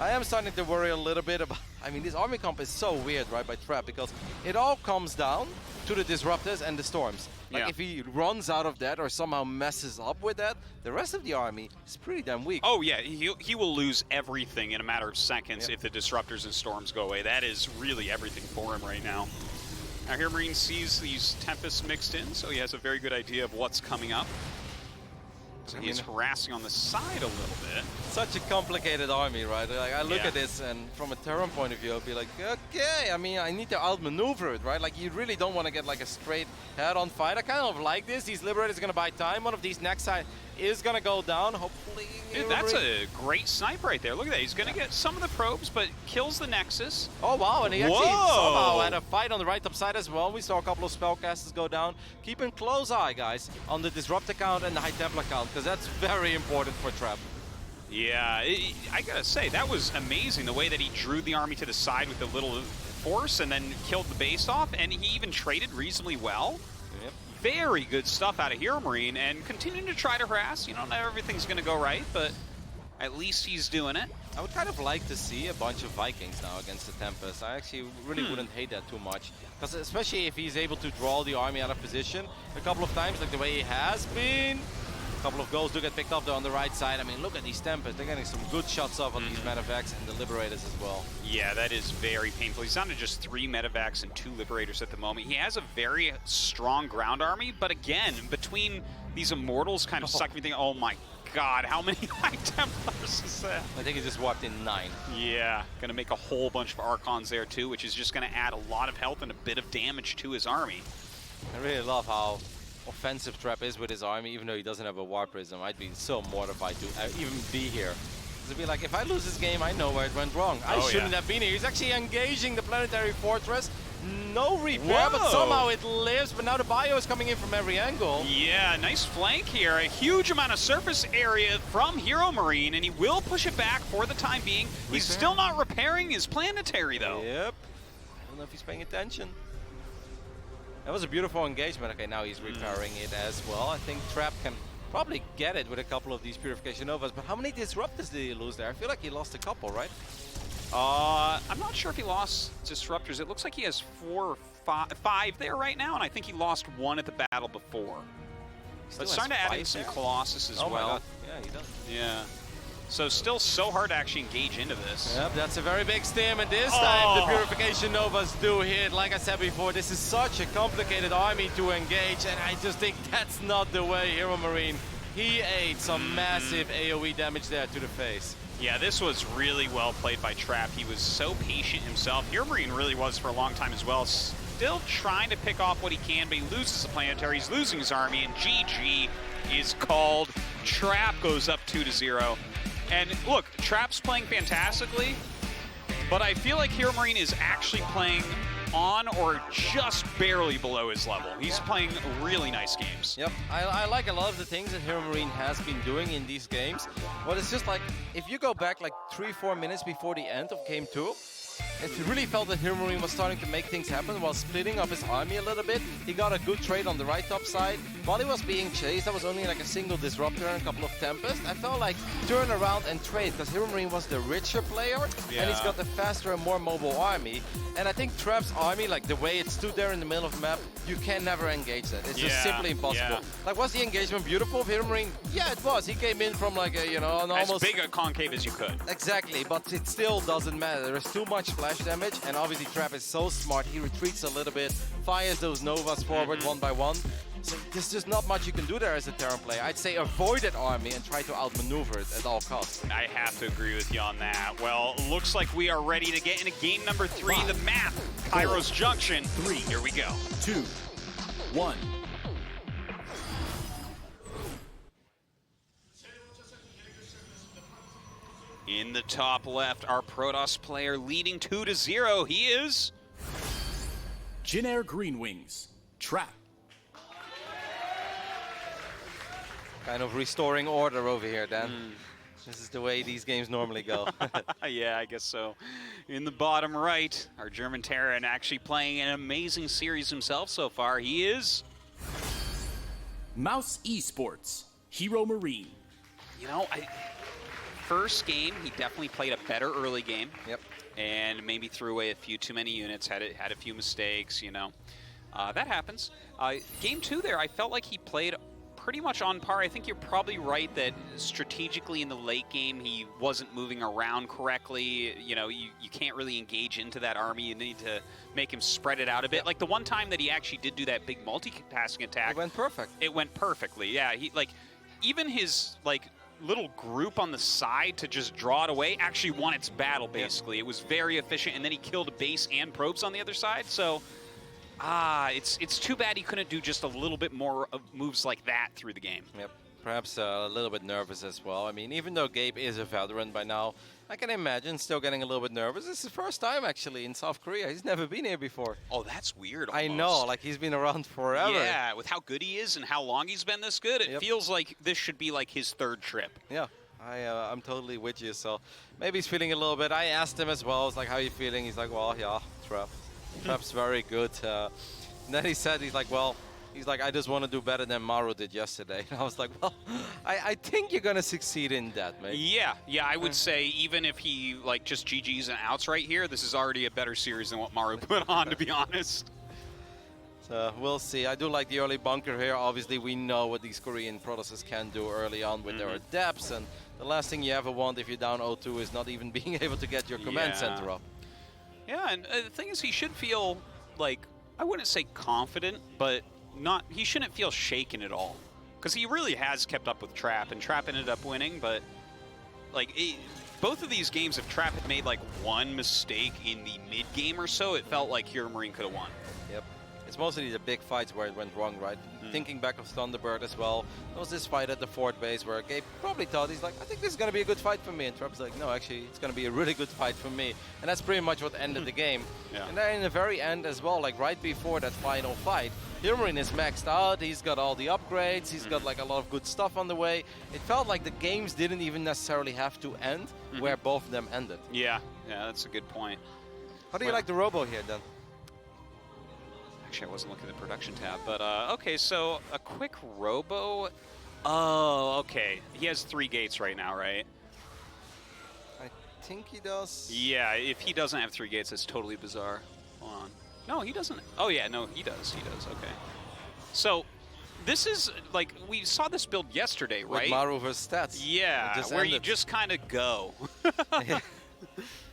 I am starting to worry a little bit about, I mean, this army comp is so weird, right, by Trap, because it all comes down to the Disruptors and the Storms. Like, if he runs out of that or somehow messes up with that, the rest of the army is pretty damn weak. Oh, yeah, he will lose everything in a matter of seconds if the Disruptors and Storms go away. That is really everything for him right now. Now, HeRoMaRiNe sees these Tempests mixed in, so he has a very good idea of what's coming up. So he's harassing on the side a little bit. Such a complicated army, right? Like, I look at this, and from a Terran point of view, I'll be like, okay, I mean, I need to outmaneuver it, right? Like, you really don't want to get like a straight head-on fight. I kind of like this. These Liberators are going to buy time. One of these next side is going to go down, hopefully. Dude, that's a great snipe right there. Look at that. He's going to get some of the probes, but kills the Nexus. Oh, wow. And he actually somehow had a fight on the right top side as well. We saw a couple of spellcasters go down. Keep a close eye, guys, on the Disruptor count and the High Templar count, because that's very important for Trap. Yeah, I got to say, that was amazing, the way that he drew the army to the side with a little force and then killed the base off, and he even traded reasonably well. Yep. Very good stuff out of HeRoMaRiNe, and continuing to try to harass. You know, not everything's going to go right, but at least he's doing it. I would kind of like to see a bunch of Vikings now against the Tempest. I actually really wouldn't hate that too much. Because especially if he's able to draw the army out of position a couple of times, like the way he has been. A couple of goals do get picked up though on the right side. I mean, look at these Tempests. They're getting some good shots off on these Medevacs and the Liberators as well. Yeah, that is very painful. He's down to just 3 Medevacs and 2 Liberators at the moment. He has a very strong ground army, but again, between these Immortals kind of suck everything. Oh my god, how many High Templars is that? I think he just walked in 9. Yeah, gonna make a whole bunch of Archons there too, which is just gonna add a lot of health and a bit of damage to his army. I really love how offensive Trap is with his army, even though he doesn't have a War Prism. I'd be so mortified to even be here. To be like, if I lose this game, I know where it went wrong. I shouldn't have been here. He's actually engaging the Planetary Fortress. No repair, but somehow it lives. But now the bio is coming in from every angle. Yeah, nice flank here. A huge amount of surface area from HeRoMaRiNe, and he will push it back for the time being. He's still not repairing his planetary, though. Yep. I don't know if he's paying attention. That was a beautiful engagement. Okay, now he's repairing it as well. I think Trap can probably get it with a couple of these Purification Novas. But how many Disruptors did he lose there? I feel like he lost a couple, right? I'm not sure if he lost Disruptors. It looks like he has 4 or 5 there right now, and I think he lost 1 at the battle before. But starting to add in some Colossus as well. My God. Yeah, he does. Yeah. So still so hard to actually engage into this. Yep, that's a very big stim, and this time the Purification Novas do hit. Like I said before, this is such a complicated army to engage, and I just think that's not the way HeRoMaRiNe. He ate some massive AoE damage there to the face. Yeah, this was really well played by Trap. He was so patient himself. HeRoMaRiNe really was for a long time as well. Still trying to pick off what he can, but he loses the planetary, he's losing his army, and GG is called. Trap goes up 2-0. And look, Trap's playing fantastically, but I feel like HeRoMaRiNe is actually playing on or just barely below his level. He's playing really nice games. Yep, I like a lot of the things that HeRoMaRiNe has been doing in these games, but it's just like, if you go back like 3-4 minutes before the end of Game 2, it really felt that HeRoMaRiNe was starting to make things happen while splitting up his army a little bit. He got a good trade on the right top side. While he was being chased, that was only like a single Disruptor and a couple of Tempests. I felt like turn around and trade, because HeRoMaRiNe was the richer player, and he's got the faster and more mobile army. And I think Trap's army, like the way it stood there in the middle of the map, you can never engage that. It's just simply impossible. Like, was the engagement beautiful of HeRoMaRiNe? Yeah, it was. He came in from like a, you know, an almost... as big a concave as you could. Exactly, but it still doesn't matter. There is too much splash damage, and obviously Trap is so smart. He retreats a little bit, fires those Novas forward one by one. So there's just not much you can do there as a Terran player. I'd say avoid that army and try to outmaneuver it at all costs. I have to agree with you on that. Well, looks like we are ready to get into game number 3, the map, Pyro's Junction. 3. Here we go. 2, 1. In the top left, our Protoss player leading 2-0. He is Jin-Air Green Wings. Trap. Kind of restoring order over here, Dan. This is the way these games normally go. Yeah, I guess so. In the bottom right, our German Terran actually playing an amazing series himself so far. He is Mouse Esports. HeRoMaRiNe. You know, first game, he definitely played a better early game. Yep. And maybe threw away a few too many units, had a few mistakes, you know. That happens. Game 2 there, I felt like he played pretty much on par. I think you're probably right that strategically in the late game, he wasn't moving around correctly. You know, you can't really engage into that army. You need to make him spread it out a bit. Like the one time that he actually did do that big multitasking attack. It went perfect. It went perfectly, yeah. He, like, even his, like, little group on the side to just draw it away actually won its battle, basically. Yep. It was very efficient, and then he killed a base and probes on the other side, so it's too bad he couldn't do just a little bit more of moves like that through the game. Yep. Perhaps a little bit nervous as well. I mean, even though Gabe is a veteran by now, I can imagine still getting a little bit nervous. This is his first time, actually, in South Korea. He's never been here before. Oh, that's weird, almost. I know, like he's been around forever. Yeah, with how good he is and how long he's been this good, it feels like this should be like his third trip. Yeah, I'm totally with you. So maybe he's feeling a little bit. I asked him as well. I was like, how are you feeling? He's like, well, yeah, Trap. Trap's very good. And then he said, he's like, well, I just want to do better than Maru did yesterday. And I was like, well, I think you're going to succeed in that, mate. Yeah, I would say even if he, like, just GGs and outs right here, this is already a better series than what Maru put on, to be honest. So we'll see. I do like the early bunker here. Obviously, we know what these Korean Protosses can do early on with their adepts. And the last thing you ever want if you're down 0-2 is not even being able to get your command center up. Yeah, and the thing is, he should feel, like, I wouldn't say confident, but he shouldn't feel shaken at all, because he really has kept up with Trap, and Trap ended up winning. But like both of these games, if Trap had made like one mistake in the mid game or so, it felt like HeRoMaRiNe could have won. Yep. It's mostly the big fights where it went wrong, right? Thinking back of Thunderbird as well, there was this fight at the fort base where Gabe probably thought, he's like, I think this is going to be a good fight for me. And Trap's like, no, actually, it's going to be a really good fight for me. And that's pretty much what ended the game. And then in the very end as well, like right before that final fight, HeRoMaRiNe is maxed out, he's got all the upgrades, he's got like a lot of good stuff on the way. It felt like the games didn't even necessarily have to end where both of them ended. Yeah, that's a good point. How do you like the robo here then? Actually, I wasn't looking at the production tab, but okay, so a quick robo. Oh, okay. He has 3 gates right now, right? I think he does. Yeah, if he doesn't have 3 gates, that's totally bizarre. Hold on. No, he doesn't. Oh, yeah, no, he does. He does. Okay. So this is, like, we saw this build yesterday, right? With Maru versus Stats. Yeah, where you just kind of go.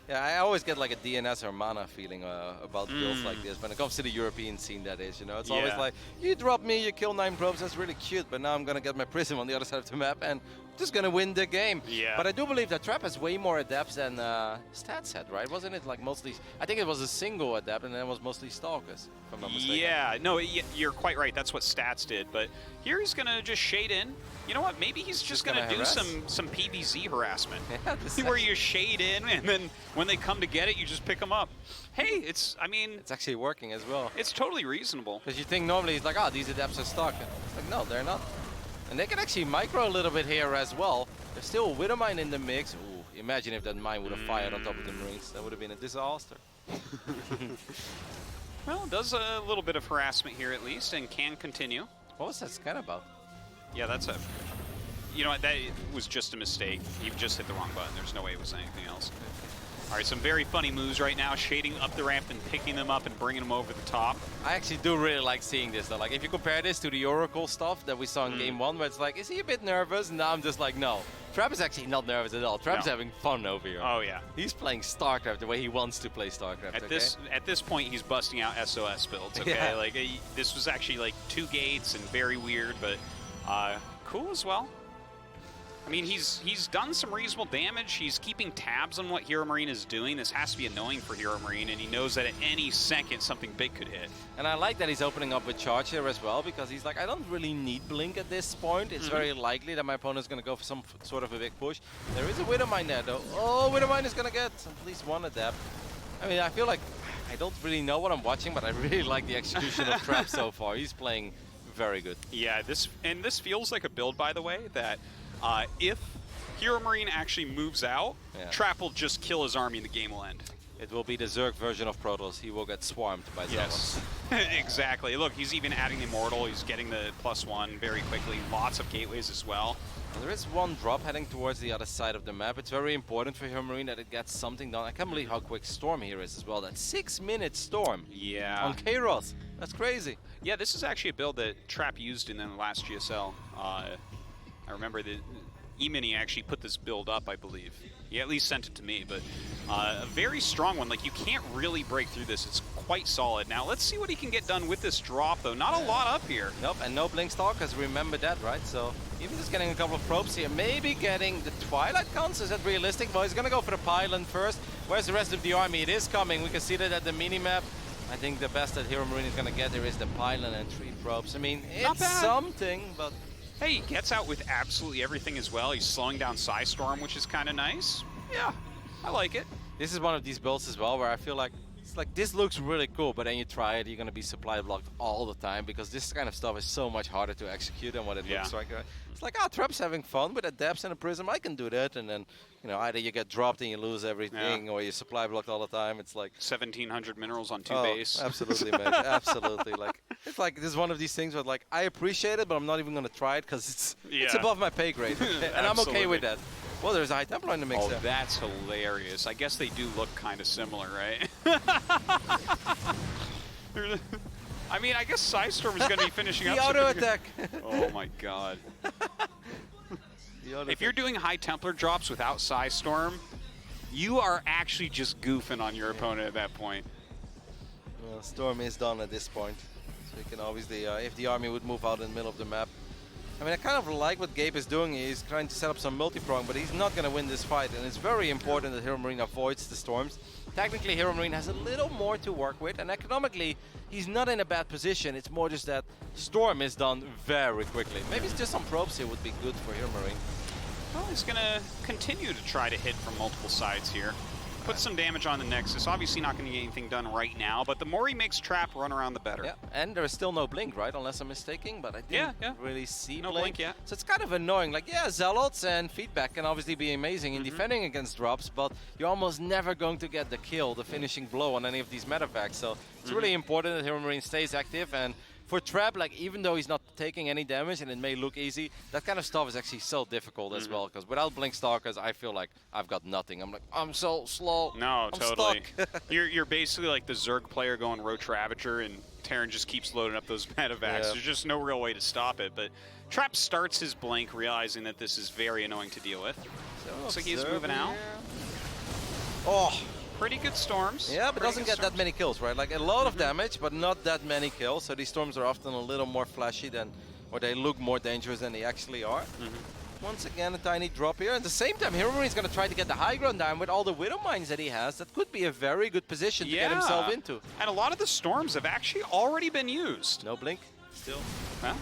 Yeah, I always get like a DNS or Mana feeling about builds like this. When it comes to the European scene, that is, you know. It's always like, you drop me, you kill 9 probes, that's really cute, but now I'm going to get my Prism on the other side of the map and just going to win the game. Yeah. But I do believe that Trap has way more adepts than Stats had, right? Wasn't it like mostly, I think it was a single adept and then it was mostly Stalkers, if I'm not mistaken. Yeah, no, you're quite right. That's what Stats did. But here he's going to just shade in. You know what? Maybe he's just going to do some PvZ harassment. Yeah, where you shade in, and then when they come to get it, you just pick them up. Hey, I mean... It's actually working as well. It's totally reasonable. Because you think normally it's like, oh, these adepts are stuck. It's like, no, they're not. And they can actually micro a little bit here as well. There's still a Widowmine in the mix. Ooh, imagine if that mine would have fired on top of the Marines. That would have been a disaster. Well, does a little bit of harassment here at least, and can continue. What was that scan about? Yeah, that's a... You know what, that was just a mistake. You just hit the wrong button. There's no way it was anything else. All right, some very funny moves right now, shading up the ramp and picking them up and bringing them over the top. I actually do really like seeing this, though. Like, if you compare this to the Oracle stuff that we saw in Game 1, where it's like, is he a bit nervous? And now I'm just like, no. Trap is actually not nervous at all. Trap's having fun over here. Oh, yeah. He's playing StarCraft the way he wants to play StarCraft, At this point, he's busting out SOS builds, okay? Yeah. Like, this was actually, like, 2 gates and very weird, but cool as well. I mean, he's done some reasonable damage. He's keeping tabs on what HeRoMaRiNe is doing. This has to be annoying for HeRoMaRiNe, and he knows that at any second something big could hit. And I like that he's opening up with charge here as well, because he's like, I don't really need Blink at this point. It's very likely that my opponent's going to go for some sort of a big push. There is a Widowmine there, though. Oh, Widowmine is going to get at least 1 adept. I mean, I feel like I don't really know what I'm watching, but I really like the execution of Trap so far. He's playing very good. Yeah, this feels like a build, by the way, that if HeRoMaRiNe actually moves out, Trap will just kill his army and the game will end. it will be the Zerg version of Protoss. He will get swarmed by Yes, exactly. Look, he's even adding the Immortal. He's getting the +1 very quickly. Lots of gateways as well. There is one drop heading towards the other side of the map. It's very important for HeRoMaRiNe that it gets something done. I can't believe how quick Storm here is as well. That 6-minute Storm on Kairos. That's crazy. Yeah, this is actually a build that Trap used in the last GSL. I remember that E-Mini actually put this build up, I believe. He at least sent it to me, but a very strong one. Like, you can't really break through this. It's quite solid. Now, let's see what he can get done with this drop, though. Not a lot up here. Nope, and no Blink Stalkers, remember that, right? So, even just getting a couple of probes here, maybe getting the Twilight Cons, is that realistic? Well, he's gonna go for the pylon first. Where's the rest of the army? It is coming. We can see that at the mini-map. I think the best that HeRoMaRiNe is gonna get there is the pylon and 3 probes. I mean, it's something, but... Hey, he gets out with absolutely everything as well. He's slowing down Storm, which is kind of nice. Yeah, I like it. This is one of these builds as well where I feel like it's like this looks really cool, but then you try it, you're gonna be supply blocked all the time because this kind of stuff is so much harder to execute than what it looks like. It's like, oh, Trap's having fun with a Depths and a Prism. I can do that, and then either you get dropped and you lose everything, or you supply blocked all the time. It's like 1,700 minerals on 2 base. Absolutely, man, absolutely. Like it's like this is one of these things where like I appreciate it, but I'm not even gonna try it because it's above my pay grade, and I'm okay with that. Well, there's a High Templar in the mix there. That's hilarious. I guess they do look kind of similar, right? I mean, I guess Storm is going to be finishing up. The auto attack. Oh my god. If you're doing High Templar drops without Storm, you are actually just goofing on your opponent at that point. Well, Storm is done at this point. So you can obviously, if the army would move out in the middle of the map. I mean, I kind of like what Gabe is doing. He's trying to set up some multi-prong, but he's not going to win this fight. And it's very important that HeRoMaRiNe avoids the storms. Technically, HeRoMaRiNe has a little more to work with, and economically, he's not in a bad position. It's more just that Storm is done very quickly. Maybe it's just some probes here would be good for HeRoMaRiNe. Well, he's going to continue to try to hit from multiple sides here. Put some damage on the Nexus. Obviously not going to get anything done right now, but the more he makes Trap run around, the better. Yeah, and there is still no Blink, right? Unless I'm mistaken, but I didn't really see no Blink yet. So it's kind of annoying. Like, yeah, Zealots and feedback can obviously be amazing in defending against drops, but you're almost never going to get the kill, the finishing blow on any of these metapacks. So it's really important that HeRoMaRiNe stays active, and for Trap, like, even though he's not taking any damage and it may look easy, that kind of stuff is actually so difficult as well, because without Blink Stalkers, I feel like I've got nothing. I'm like, I'm so slow. No, I'm totally. stuck. You're basically like the Zerg player going Roach Ravager, and Terran just keeps loading up those metavacs. There's just no real way to stop it, but Trap starts his Blink, realizing that this is very annoying to deal with. So looks like he's moving out. Oh. Pretty good storms. Yeah, but doesn't get that many kills, right? Like a lot of damage, but not that many kills. So these storms are often a little more flashy than, or they look more dangerous than they actually are. Once again, a tiny drop here. At the same time, HeRoMaRiNe is going to try to get the high ground down with all the Widow Mines that he has. That could be a very good position to get himself into. And a lot of the storms have actually already been used. No Blink still. Huh?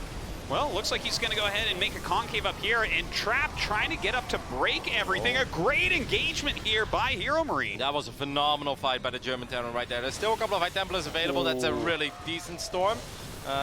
Well, looks like he's going to go ahead and make a concave up here, and Trap trying to get up to break everything. A great engagement here by HeRoMaRiNe. That was a phenomenal fight by the German Terran right there. There's still a couple of High Templars available. That's a really decent storm.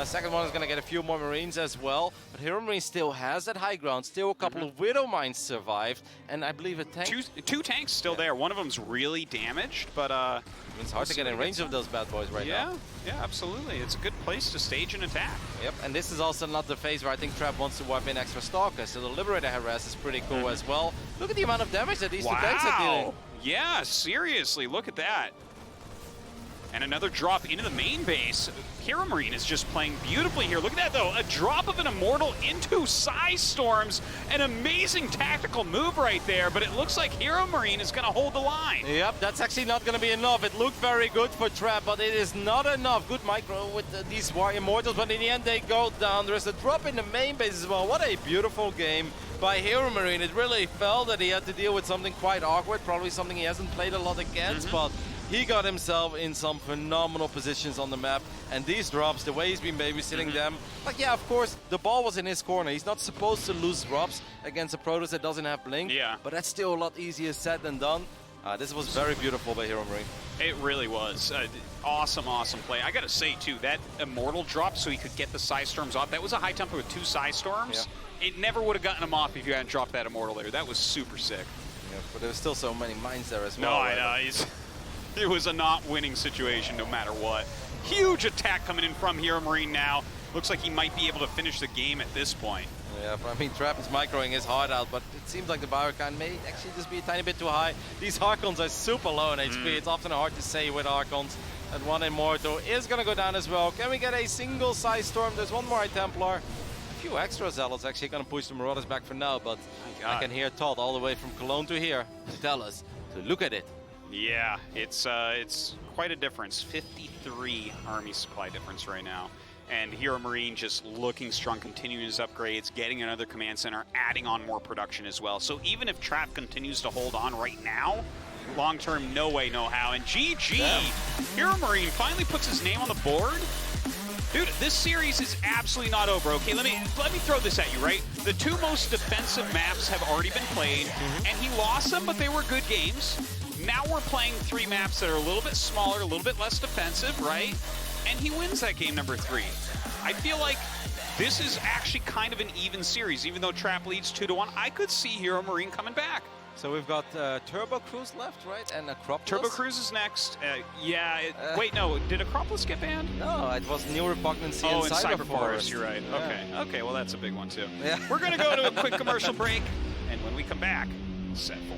Second one is going to get a few more Marines as well. But HeRoMaRiNe still has that high ground. Still a couple of Widow Mines survived. And I believe a tank... Two tanks still there. One of them's really damaged, but... it's hard to get in range of those bad boys right now. Yeah, absolutely. It's a good place to stage an attack. Yep, and this is also not the phase where I think Trap wants to wipe in extra Stalkers. So the Liberator harass is pretty cool as well. Look at the amount of damage that these two tanks are dealing. Yeah, seriously, look at that. And another drop into the main base. HeRoMaRiNe is just playing beautifully here. Look at that, though. A drop of an Immortal into Storms. An amazing tactical move right there, but it looks like HeRoMaRiNe is going to hold the line. Yep, that's actually not going to be enough. It looked very good for Trap, but it is not enough. Good micro with these Immortals, but in the end they go down. There's a drop in the main base as well. What a beautiful game by HeRoMaRiNe. It really felt that he had to deal with something quite awkward, probably something he hasn't played a lot against, but he got himself in some phenomenal positions on the map, and these drops, the way he's been babysitting them, like, yeah, of course, the ball was in his corner. He's not supposed to lose drops against a Protoss that doesn't have Blink, but that's still a lot easier said than done. This was very beautiful by HeRoMaRiNe. It really was. Awesome, awesome play. I gotta say, too, that Immortal drop so he could get the Storms off, that was a High Tempo with 2 Storms. It never would have gotten him off if you hadn't dropped that Immortal there. That was super sick. Yeah, but there was still so many mines there as well. No, I know. It was a not winning situation no matter what. Huge attack coming in from HeRoMaRiNe now. Looks like he might be able to finish the game at this point. Yeah, I mean, Trap is microing his heart out, but it seems like the Biocan may actually just be a tiny bit too high. These Archons are super low in HP. It's often hard to say with Archons. And one Immortal is going to go down as well. Can we get a single Side Storm? There's one more Templar. A few extra Zealots actually going to push the Marauders back for now, but I can hear Todd all the way from Cologne to here to tell us to look at it. Yeah, it's quite a difference. 53 army supply difference right now. And HeRoMaRiNe just looking strong, continuing his upgrades, getting another command center, adding on more production as well. So even if Trap continues to hold on right now, long term, no way, no how. And GG, HeRoMaRiNe finally puts his name on the board. Dude, this series is absolutely not over. Okay, let me throw this at you, right? The two most defensive maps have already been played, and he lost them, but they were good games. Now we're playing 3 maps that are a little bit smaller, a little bit less defensive, right? And he wins that game number 3. I feel like this is actually kind of an even series. Even though Trap leads 2-1, I could see HeRoMaRiNe coming back. So we've got Turbo Cruise left, right? And Acropolis? Turbo Cruise is next. Wait, no. Did Acropolis get banned? No, it was New Repugnancy and Cyber Forest. Forest. You're right. Yeah. Okay, well, that's a big one, too. Yeah. We're going to go to a quick commercial break. And when we come back, set 4.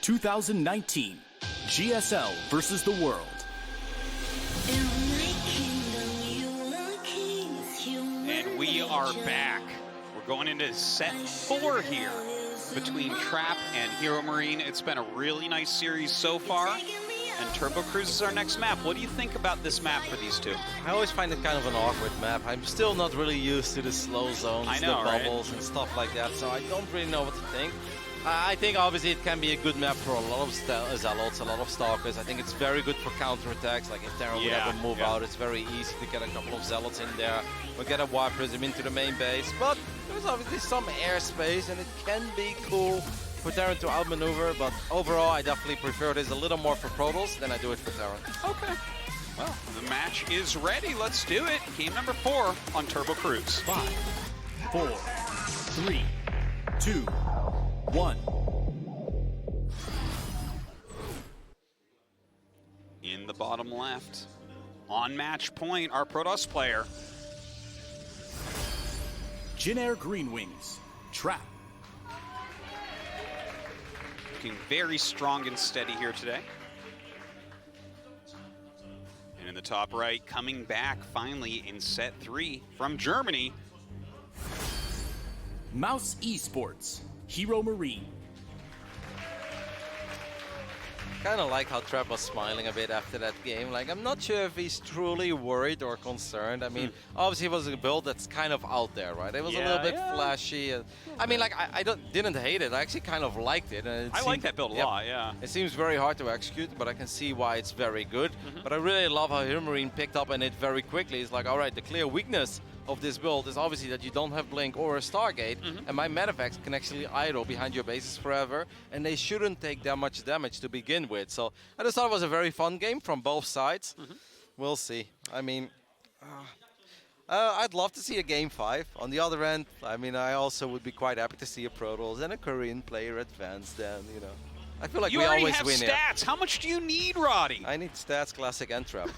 ...2019 GSL versus the world. And we are back. We're going into set 4 here between Trap and HeRoMaRiNe. It's been a really nice series so far. And Turbo Cruise is our next map. What do you think about this map for these two? I always find it kind of an awkward map. I'm still not really used to the slow zones, the bubbles and stuff like that, so I don't really know what to think. I think obviously it can be a good map for a lot of Zealots, a lot of Stalkers. I think it's very good for counterattacks. Like if Terran would ever move out, it's very easy to get a couple of Zealots in there or get a War Prism into the main base. But there's obviously some airspace and it can be cool for Terran to outmaneuver. But overall, I definitely prefer this a little more for Protoss than I do it for Terran. Okay. Well, the match is ready. Let's do it. Game number 4 on Turbo Cruise. 5, 4, 3, 2, 1. In the bottom left, on match point, our Protoss player. Jin Air Green Wings, Trap. looking very strong and steady here today. And in the top right, coming back finally in set 3 from Germany. Mouse Esports, HeRoMaRiNe. Kind of like how Trap was smiling a bit after that game. Like, I'm not sure if he's truly worried or concerned. I mean, obviously it was a build that's kind of out there, right? It was a little bit flashy. I mean, like, I didn't hate it. I actually kind of liked it. And I like that build a lot, yeah. It seems very hard to execute, but I can see why it's very good. But I really love how HeRoMaRiNe picked up on it very quickly. It's like, all right, the clear weakness of this build is obviously that you don't have Blink or a Stargate, and my Medivacs can actually idle behind your bases forever, and they shouldn't take that much damage to begin with. So I just thought it was a very fun game from both sides. We'll see. I mean, I'd love to see a Game 5. On the other end, I mean, I also would be quite happy to see a Pro Tools and a Korean player advance then, you know. I feel like you we already always have win stats. here. How much do you need, Roddy? I need stats, classic, and trap.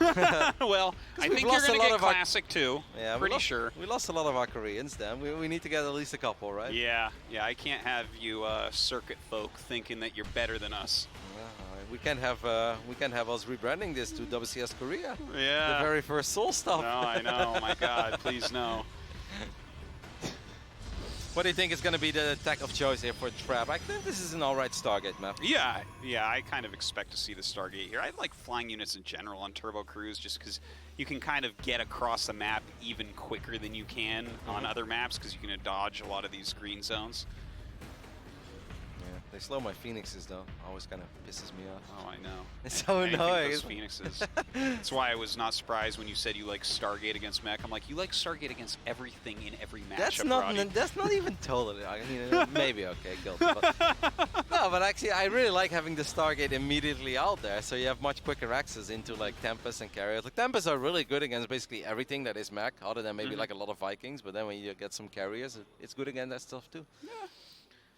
Well, I think you're going to get classic too. Yeah, pretty sure. We lost a lot of our Koreans then. We need to get at least a couple, right? Yeah, I can't have you circuit folk thinking that you're better than us. We can't have us rebranding this to WCS Korea. Yeah. The very first Soul stuff. No, I know. My God, please no. What do you think is going to be the tech of choice here for Trap? I think this is an alright Stargate map. Yeah, I kind of expect to see the Stargate here. I like flying units in general on Turbo Cruise just because you can kind of get across the map even quicker than you can on other maps because you can dodge a lot of these green zones. Yeah, they slow my Phoenixes though. Always kind of pisses me off. Oh, I know. It's so annoying. Those Phoenixes. That's why I was not surprised when you said you like Stargate against mech. I'm like, you like Stargate against everything in every matchup. That's not even totally. I mean, maybe okay, guilty. But no, but actually, I really like having the Stargate immediately out there, so you have much quicker access into like Tempest and carriers. Like Tempest are really good against basically everything that is mech, other than maybe like a lot of Vikings. But then when you get some carriers, it's good against that stuff too. Yeah.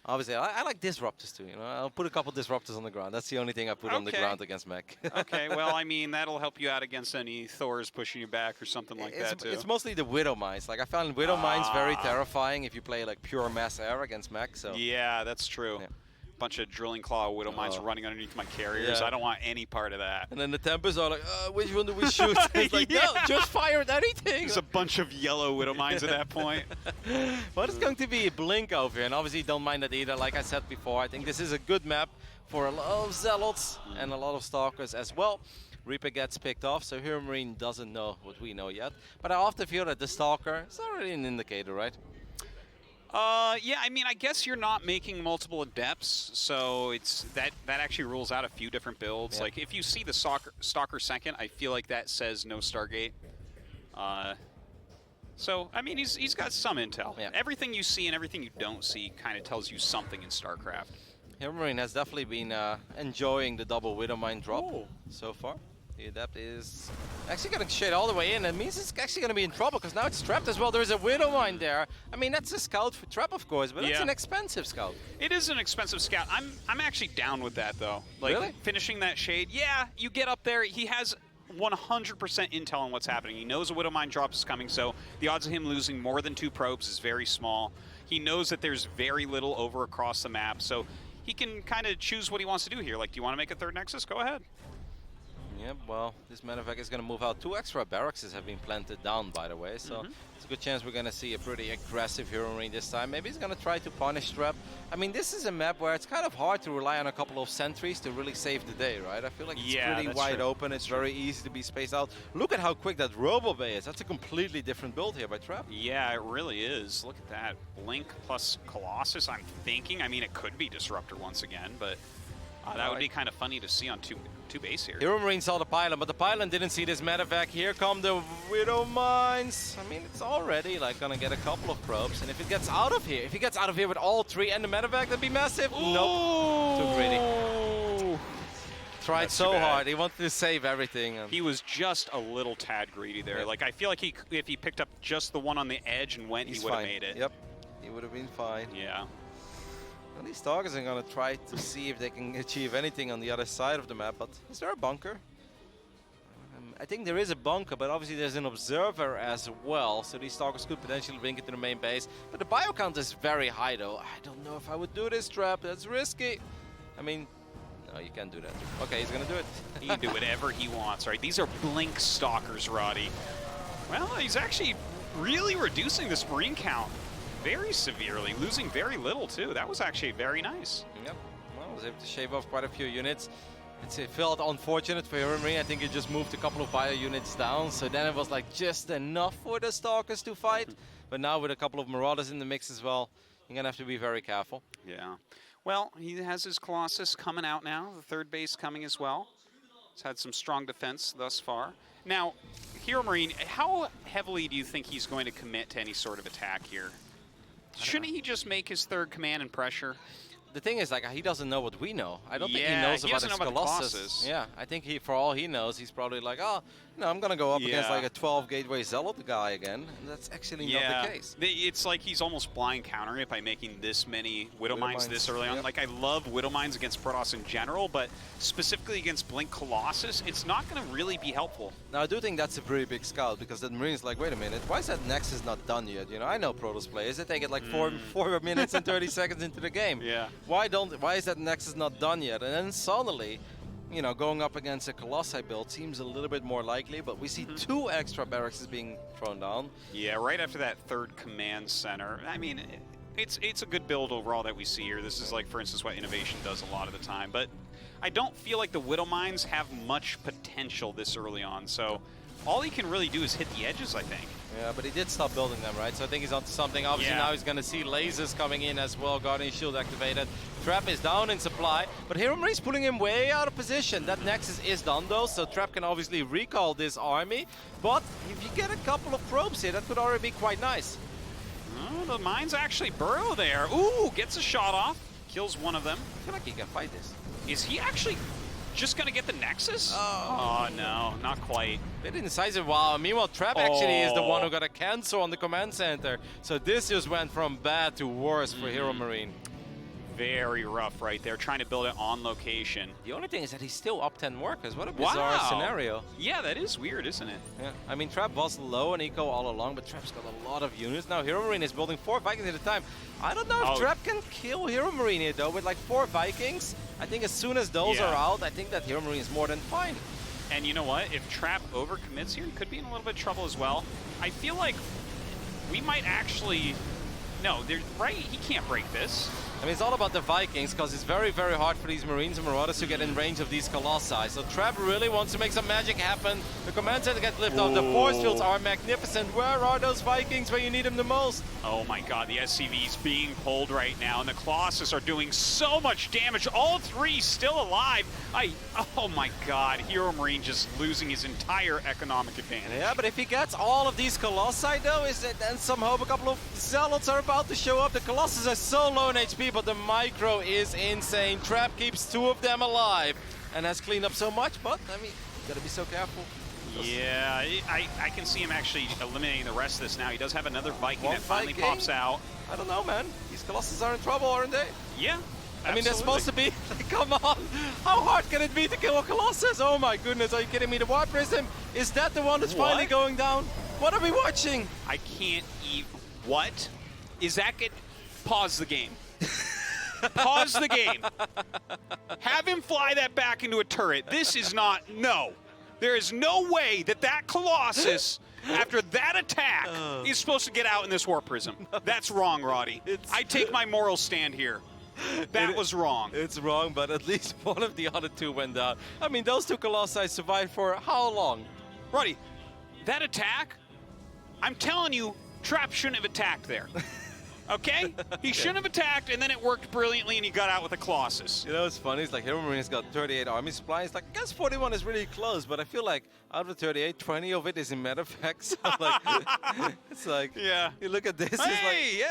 Obviously, I like disruptors too. You know, I'll put a couple disruptors on the ground. That's the only thing I put on the ground against mech. Okay, well, I mean, that'll help you out against any Thors pushing you back or something like that too. It's mostly the Widow Mines. Like I found Widow Mines very terrifying if you play like pure mass air against mech. So yeah, that's true. Yeah. Bunch of drilling claw Widow Mines running underneath my carriers. I don't want any part of that. And then the Tempests are like, which one do we shoot? It's like, no, just fire at anything. There's a bunch of yellow Widow Mines at that point. But it's going to be a Blink over here, and obviously don't mind that either. Like I said before, I think this is a good map for a lot of Zealots and a lot of Stalkers as well. Reaper gets picked off, so HeRoMaRiNe doesn't know what we know yet. But I often feel that the Stalker is already an indicator, right? Yeah, I mean, I guess you're not making multiple Adepts, so it's that actually rules out a few different builds. Yeah. Like, if you see the Stalker second, I feel like that says no Stargate. So, I mean, he's got some intel. Yeah. Everything you see and everything you don't see kind of tells you something in StarCraft. HeRoMaRiNe has definitely been enjoying the double Widow Mine drop so far. The Adept is actually getting shit all the way in. It means it's actually going to be in trouble because now it's trapped as well. There's a Widow Mine there. I mean, that's a scout for Trap, of course, but it's an expensive scout. It is an expensive scout. I'm actually down with that, though. Like, really? Finishing that Shade, yeah, you get up there. He has 100% intel on what's happening. He knows a Widow Mine drop is coming, so the odds of him losing more than 2 probes is very small. He knows that there's very little over across the map, so he can kind of choose what he wants to do here. Like, do you want to make a 3rd Nexus? Go ahead. Yep, well, this Medivac is going to move out. 2 extra barracks have been planted down, by the way, so it's a good chance we're going to see a pretty aggressive HeRoMaRiNe this time. Maybe he's going to try to punish Trap. I mean, this is a map where it's kind of hard to rely on a couple of sentries to really save the day, right? I feel like it's pretty wide open. It's very easy to be spaced out. Look at how quick that Robo Bay is. That's a completely different build here by Trap. Yeah, it really is. Look at that. Blink plus Colossus, I'm thinking. I mean, it could be Disruptor once again, but that would be kind of funny to see on two base here. HeRoMaRiNe saw the pylon, but the pylon didn't see this Medivac. Here come the Widow Mines. I mean, it's already like gonna get a couple of probes, and if it gets out of here, with all 3 and the Medivac, that'd be massive. Ooh. Nope, too greedy. Tried so hard. He wanted to save everything. He was just a little tad greedy there. Like, I feel like if he picked up just the one on the edge and went, he would have made it. Yep, he would have been fine. Yeah. Well, these Stalkers are going to try to see if they can achieve anything on the other side of the map, but is there a bunker? I think there is a bunker, but obviously there's an observer as well, so these Stalkers could potentially link it to the main base. But the bio count is very high, though. I don't know if I would do this, Trap. That's risky. I mean, no, you can't do that. Okay, he's gonna do it. He can do whatever he wants, right? These are blink stalkers, Roddy. Well, he's actually really reducing this Marine count very severely, losing very little too. That was actually very nice. Yep. Well, was able to shave off quite a few units. It felt unfortunate for HeRoMaRiNe. I think he just moved a couple of bio units down, so then it was like just enough for the Stalkers to fight. But now with a couple of Marauders in the mix as well, you're gonna have to be very careful. Yeah. Well, he has his Colossus coming out now. The third base coming as well. He's had some strong defense thus far. Now, HeRoMaRiNe, how heavily do you think he's going to commit to any sort of attack here? Shouldn't he just make his third command and pressure? The thing is, like, he doesn't know what we know. I don't think he Yeah, knows he about doesn't his know about the Colossus. Colossus. Yeah, I think for all he knows, he's probably like, oh, no, I'm gonna go up against like a 12 Gateway Zealot guy again. And that's actually not the case. It's like he's almost blind countering it by making this many Widow Mines this early on. Yep. Like, I love Widow Mines against Protoss in general, but specifically against Blink Colossus, it's not going to really be helpful. Now, I do think that's a pretty big scout, because the Marine's like, wait a minute, why is that Nexus not done yet? You know, I know Protoss players, they take it like 4 minutes and 30 seconds into the game. Yeah. Why is that Nexus not done yet? And then suddenly, you know, going up against a Colossi build seems a little bit more likely, but we see 2 extra barracks being thrown down. Yeah, right after that third command center. I mean, it's a good build overall that we see here. This is like, for instance, what Innovation does a lot of the time. But I don't feel like the Widow Mines have much potential this early on. So all he can really do is hit the edges, I think. Yeah, but he did stop building them, right? So I think he's onto something. Obviously now he's going to see lasers coming in as well. Guardian Shield activated. Trap is down in supply, but HeRoMaRiNe's pulling him way out of position. That Nexus is done though, so Trap can obviously recall this army. But if you get a couple of probes here, that could already be quite nice. Oh, the mines actually burrow there. Ooh, gets a shot off. Kills one of them. I feel like he can fight this. Is he actually just going to get the Nexus? Oh, no, not quite. Bit indecisive. Wow. Meanwhile, Trap actually is the one who got a cancel on the command center. So this just went from bad to worse for HeRoMaRiNe. Very rough right there, trying to build it on location. The only thing is that he's still up 10 workers. What a bizarre scenario. Yeah, that is weird, isn't it? Yeah, I mean, Trap was low on eco all along, but Trap's got a lot of units. Now HeRoMaRiNe is building 4 Vikings at a time. I don't know if Trap can kill HeRoMaRiNe here, though, with like 4 Vikings. I think as soon as those are out, I think that HeRoMaRiNe is more than fine. And you know what? If Trap overcommits here, he could be in a little bit of trouble as well. I feel like we might actually... No, right? He can't break this. I mean, it's all about the Vikings, because it's very, very hard for these Marines and Marauders to get in range of these Colossi. So Trap really wants to make some magic happen. The command center gets lifted off. The force fields are magnificent. Where are those Vikings when you need them the most? Oh my god, the SCV is being pulled right now, and the Colossus are doing so much damage. All 3 still alive. Oh my god, HeRoMaRiNe just losing his entire economic advantage. Yeah, but if he gets all of these Colossi, though, is it then somehow a couple of Zealots are about to show up. The Colossus are so low in HP, but the micro is insane. Trap keeps 2 of them alive and has cleaned up so much, but, I mean, you gotta be so careful. Yeah, I can see him actually eliminating the rest of this now. He does have another Viking that finally pops out. I don't know, man. These Colossus are in trouble, aren't they? Yeah. I mean, they're supposed to be, like, come on. How hard can it be to kill a Colossus? Oh my goodness, are you kidding me? The War Prism, is that the one that's finally going down? What are we watching? I can't what? Is that good? Pause the game. Pause the game. Have him fly that back into a turret. This is not, no. There is no way that that Colossus, after that attack, is supposed to get out in this War Prism. That's wrong, Roddy. I take my moral stand here. That was wrong. It's wrong, but at least one of the other 2 went down. I mean, those 2 Colossi survived for how long? Roddy, that attack, I'm telling you, Trap shouldn't have attacked there. Okay? He shouldn't have attacked, and then it worked brilliantly, and he got out with a Colossus. You know what's funny? It's like HeRoMaRiNe's got 38 army supplies. Like, I guess 41 is really close, but I feel like out of the 38, 20 of it is in meta effects. So like, it's like, yeah. You look at this, Hey,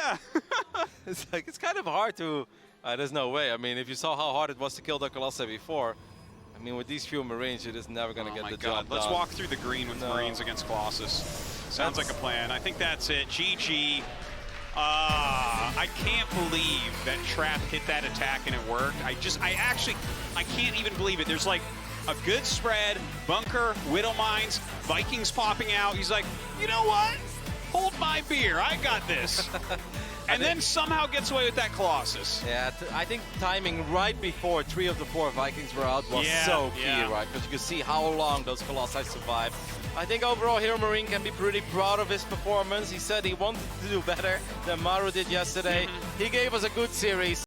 it's like, it's kind of hard to, there's no way. I mean, if you saw how hard it was to kill the Colossi before, I mean, with these few Marines, you're just never going to get the job done. Let's walk through the green with Marines against Colossus. Sounds like a plan. I think that's it. GG. I can't believe that Trap hit that attack and it worked. I can't even believe it. There's like a good spread, bunker, Widow Mines, Vikings popping out. He's like, you know what? Hold my beer. I got this. And then somehow gets away with that Colossus. Yeah, I think timing right before 3 of the 4 Vikings were out was so key, right? Because you can see how long those Colossi survived. I think overall HeRoMaRiNe can be pretty proud of his performance. He said he wanted to do better than Maru did yesterday. He gave us a good series.